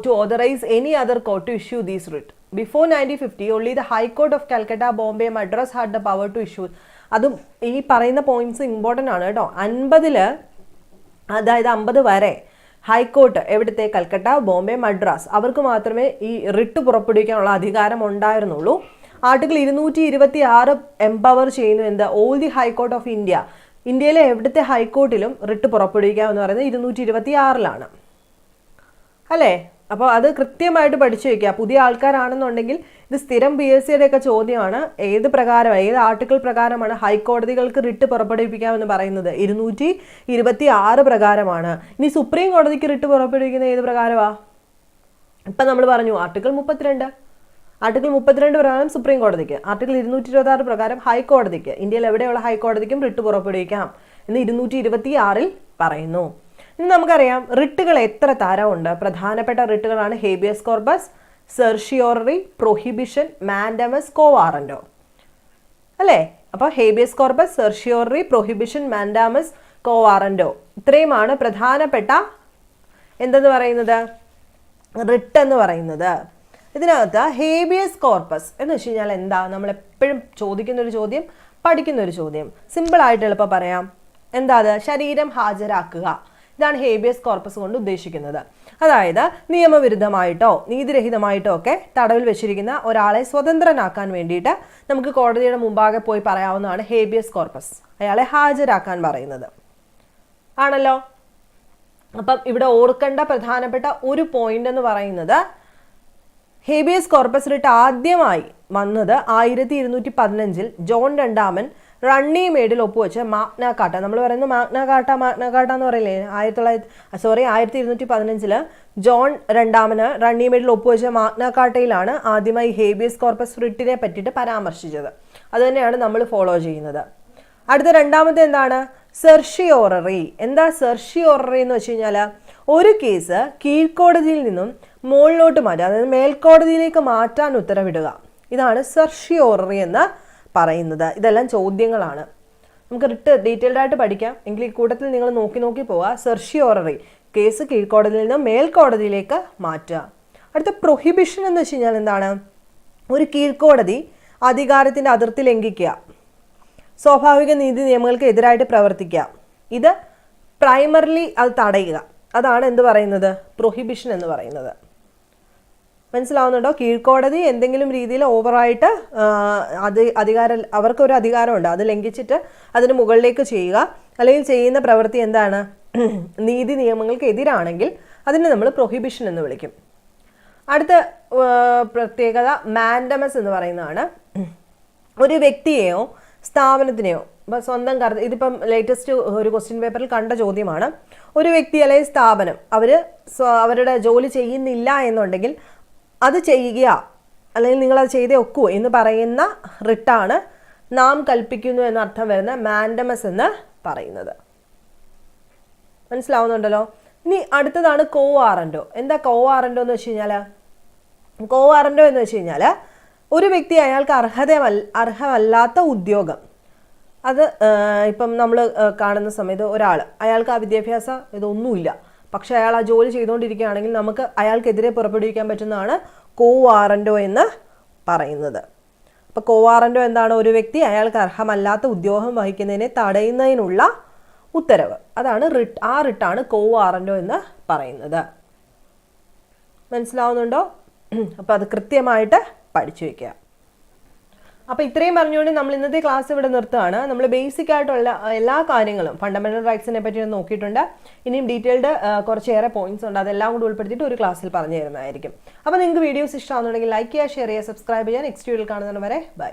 to authorize any other court to issue these writ. Before 1950 only the High Court of Calcutta, Bombay, Madras had the power to issue. അതും ഈ പറയുന്ന പോയിന്റ്സ് ഇമ്പോർട്ടൻ്റ് ആണ് കേട്ടോ. 50-ൽ, അതായത് 50 വരെ ഹൈക്കോർട്ട് എവിടുത്തെ കൽക്കട്ട, ബോംബെ, മദ്രാസ് അവർക്ക് മാത്രമേ ഈ റിട്ട് പുറപ്പെടുവിക്കാനുള്ള അധികാരം ഉണ്ടായിരുന്നുള്ളൂ. ആർട്ടിക്കിൾ 226 എംപവർ ചെയ്യുന്നു എന്ത്? All the high court of India. ഇന്ത്യയിലെ എവിടുത്തെ ഹൈക്കോർട്ടിലും റിട്ട് പുറപ്പെടുവിക്കുക എന്ന് പറയുന്നത് 226-ലാണ് അല്ലേ? അപ്പോൾ അത് കൃത്യമായിട്ട് പഠിച്ചു വയ്ക്കുക. പുതിയ ആൾക്കാരാണെന്നുണ്ടെങ്കിൽ ഇത് സ്ഥിരം PSCയുടെ ഒക്കെ ചോദ്യമാണ്. ഏത് ആർട്ടിക്കിൾ പ്രകാരമാണ് ഹൈക്കോടതികൾക്ക് റിട്ട് പുറപ്പെടുവിപ്പിക്കാമെന്ന് പറയുന്നത്? 226 പ്രകാരമാണ്. ഇനി സുപ്രീം കോടതിക്ക് റിട്ട് പുറപ്പെടുവിക്കുന്നത് ഏത് പ്രകാരമാണ്? ഇപ്പം നമ്മൾ പറഞ്ഞു ആർട്ടിക്കിൾ 32. ആർട്ടിക്കിൾ 32 പ്രകാരം സുപ്രീം കോടതിക്ക്, ആർട്ടിക്കിൾ 226 പ്രകാരം ഹൈക്കോടതിക്ക്, ഇന്ത്യയിൽ എവിടെയുള്ള ഹൈക്കോടതിക്കും റിട്ട് പുറപ്പെടുവിക്കാം എന്ന് 226-ൽ പറയുന്നു. ഇനി നമുക്കറിയാം റിട്ടുകൾ എത്ര തരമുണ്ട്. പ്രധാനപ്പെട്ട റിട്ടുകളാണ് ഹേബിയസ് കോർപ്പസ്, സെർഷിയോററി, പ്രൊഹിബിഷൻ, മാൻഡമസ്, കോ വാറന്റോ അല്ലേ? അപ്പോൾ ഹേബിയസ് കോർപ്പസ്, സെർഷിയോററി, പ്രൊഹിബിഷൻ, മാൻഡാമസ്, കോ വാറന്റോ ഇത്രയുമാണ് പ്രധാനപ്പെട്ട എന്തെന്ന് പറയുന്നത് റിട്ട് എന്ന് പറയുന്നത്. ഇതിനകത്ത് ഹേബിയസ് കോർപ്പസ് എന്ന് വെച്ച് കഴിഞ്ഞാൽ എന്താ? നമ്മളെപ്പോഴും ചോദിക്കുന്നൊരു ചോദ്യം, പഠിക്കുന്നൊരു ചോദ്യം. സിമ്പിളായിട്ട് എളുപ്പം പറയാം. എന്താ അത്? ശരീരം ഹാജരാക്കുക. ഇതാണ് ഹേബിയസ് കോർപ്പസ് കൊണ്ട് ഉദ്ദേശിക്കുന്നത്. അതായത് നിയമവിരുദ്ധമായിട്ടോ നീതിരഹിതമായിട്ടോ ഒക്കെ തടവിൽ വെച്ചിരിക്കുന്ന ഒരാളെ സ്വതന്ത്രനാക്കാൻ വേണ്ടിയിട്ട് നമുക്ക് കോടതിയുടെ മുമ്പാകെ പോയി പറയാവുന്നതാണ് ഹേബിയസ് കോർപ്പസ്. അയാളെ ഹാജരാക്കാൻ പറയുന്നത് ആണല്ലോ. അപ്പം ഇവിടെ ഓർക്കേണ്ട പ്രധാനപ്പെട്ട ഒരു പോയിന്റ് എന്ന് പറയുന്നത് ഹേബിയസ് കോർപ്പസ് റിട്ട് ആദ്യമായി വന്നത് 1215-ൽ ജോൺ രണ്ടാമൻ റണ്ണിമേഡിൽ ഒപ്പുവെച്ച് മാഗ്ന കാർട്ട. നമ്മൾ പറയുന്നത് മാഗ്ന കാർട്ട എന്ന് പറയില്ലേ? 1215-ൽ ജോൺ രണ്ടാമന് റണ്ണിമേഡിൽ ഒപ്പുവെച്ച മാഗ്ന കാർട്ടയിലാണ് ആദ്യമായി ഹേബിയസ് കോർപ്പസ് റിട്ടിനെ പറ്റിയിട്ട് പരാമർശിച്ചത്. അത് തന്നെയാണ് നമ്മൾ ഫോളോ ചെയ്യുന്നത്. അടുത്ത രണ്ടാമത്തെ എന്താണ്? സെർഷിയോററി. എന്താ സെർഷിയോററി എന്ന് വെച്ച് കഴിഞ്ഞാൽ ഒരു കേസ് കീഴ്ക്കോടതിയിൽ നിന്നും മുകളിലോട്ട് മാറ്റുക, അതായത് മേൽക്കോടതിയിലേക്ക് മാറ്റാൻ ഉത്തരവിടുക. ഇതാണ് സെർഷിയോററി എന്ന് പറയുന്നത്. ഇതെല്ലാം ചോദ്യങ്ങളാണ്. നമുക്ക് റിട്ട് ഡീറ്റെയിൽഡ് ആയിട്ട് പഠിക്കാം. എങ്കിൽ ഈ കൂട്ടത്തിൽ നിങ്ങൾ നോക്കി പോവുക. സെർഷിയോററി കേസ് കീഴ്ക്കോടതിയിൽ നിന്ന് മേൽക്കോടതിയിലേക്ക് മാറ്റുക. അടുത്ത പ്രൊഹിബിഷൻ എന്ന് വെച്ച് കഴിഞ്ഞാൽ എന്താണ്? ഒരു കീഴ്ക്കോടതി അധികാരത്തിൻ്റെ അതിർത്തി ലംഘിക്കുക, സ്വാഭാവിക നീതി നിയമങ്ങൾക്ക് എതിരായിട്ട് പ്രവർത്തിക്കുക, ഇത് പ്രൈമറിലി അത് തടയുക. അതാണ് എന്ത് പറയുന്നത്? പ്രൊഹിബിഷൻ എന്ന് പറയുന്നത്. മനസ്സിലാവുന്നുണ്ടോ? കീഴ്ക്കോടതി എന്തെങ്കിലും രീതിയിൽ ഓവറായിട്ട് അവർക്കൊരു അധികാരമുണ്ട്, അത് ലംഘിച്ചിട്ട് അതിന് മുകളിലേക്ക് ചെയ്യുക, അല്ലെങ്കിൽ ചെയ്യുന്ന പ്രവൃത്തി എന്താണ്? നീതി നിയമങ്ങൾക്ക് എതിരാണെങ്കിൽ അതിനെ നമ്മൾ പ്രൊഹിബിഷൻ എന്ന് വിളിക്കും. അടുത്ത പ്രത്യേകത മാൻഡമസ് എന്ന് പറയുന്നതാണ്. ഒരു വ്യക്തിയെയോ സ്ഥാപനത്തിനെയോ സ്വന്തം ഇതിപ്പം ലേറ്റസ്റ്റ് ഒരു ക്വസ്റ്റ്യൻ പേപ്പറിൽ കണ്ട ചോദ്യമാണ്. ഒരു വ്യക്തി അല്ലെങ്കിൽ സ്ഥാപനം അവരുടെ ജോലി ചെയ്യുന്നില്ല എന്നുണ്ടെങ്കിൽ അത് ചെയ്യുക, അല്ലെങ്കിൽ നിങ്ങളത് ചെയ്തേ ഒക്കൂ എന്ന് പറയുന്ന റിട്ടാണ് നാം കൽപ്പിക്കുന്നു എന്നർത്ഥം വരുന്ന മാൻഡമസ് എന്ന് പറയുന്നത്. മനസ്സിലാവുന്നുണ്ടല്ലോ? ഇനി അടുത്തതാണ് കോ വാറന്റോ. എന്താ കോ വാറന്റോ എന്ന് വെച്ച് കഴിഞ്ഞാൽ? കോ വാറന്റോ എന്ന് വെച്ച് കഴിഞ്ഞാൽ ഒരു വ്യക്തി അയാൾക്ക് അർഹമല്ലാത്ത ഉദ്യോഗം, അത് ഇപ്പം നമ്മൾ കാണുന്ന സമയത്ത് അയാൾക്ക് ആ വിദ്യാഭ്യാസ ഇതൊന്നുമില്ല, പക്ഷെ അയാൾ ആ ജോലി ചെയ്തുകൊണ്ടിരിക്കുകയാണെങ്കിൽ നമുക്ക് അയാൾക്കെതിരെ പുറപ്പെടുവിക്കാൻ പറ്റുന്നതാണ് കോ വാറന്റോ എന്ന് പറയുന്നത്. അപ്പോൾ കോ വാറന്റോ എന്താണ്? ഒരു വ്യക്തി അയാൾക്ക് അർഹമല്ലാത്ത ഉദ്യോഗം വഹിക്കുന്നതിനെ തടയുന്നതിനുള്ള ഉത്തരവ്. അതാണ് റിട്ട്. ആ റിട്ടാണ് കോ വാറന്റോ എന്ന് പറയുന്നത്. മനസ്സിലാവുന്നുണ്ടോ? അപ്പോൾ അത് കൃത്യമായിട്ട് പഠിച്ചു വയ്ക്കുക. അപ്പോൾ ഇത്രയും പറഞ്ഞുകൊണ്ട് നമ്മൾ ഇന്നത്തെ ക്ലാസ് ഇവിടെ നിർത്തുകയാണ്. നമ്മൾ ബേസിക് ആയിട്ടുള്ള എല്ലാ കാര്യങ്ങളും ഫണ്ടമെന്റൽ റൈറ്റ്സിനെ പറ്റി നോക്കിയിട്ടുണ്ട്. ഇനിയും ഡീറ്റെയിൽഡ് കുറച്ചേറെ പോയിന്റ്സ് ഉണ്ട്, അതെല്ലാം കൂടി ഉൾപ്പെടുത്തിയിട്ട് ഒരു ക്ലാസ്സിൽ പറഞ്ഞു തരുന്നതായിരിക്കും. അപ്പോൾ നിങ്ങൾക്ക് വീഡിയോസ് ഇഷ്ടമാണെന്നുണ്ടെങ്കിൽ ലൈക്ക് ചെയ്യുക, ഷെയർ ചെയ്യുക, സബ്സ്ക്രൈബ് ചെയ്യുക. നെക്സ്റ്റ് വീഡിയോയിൽ കാണുന്നവരെ ബൈ.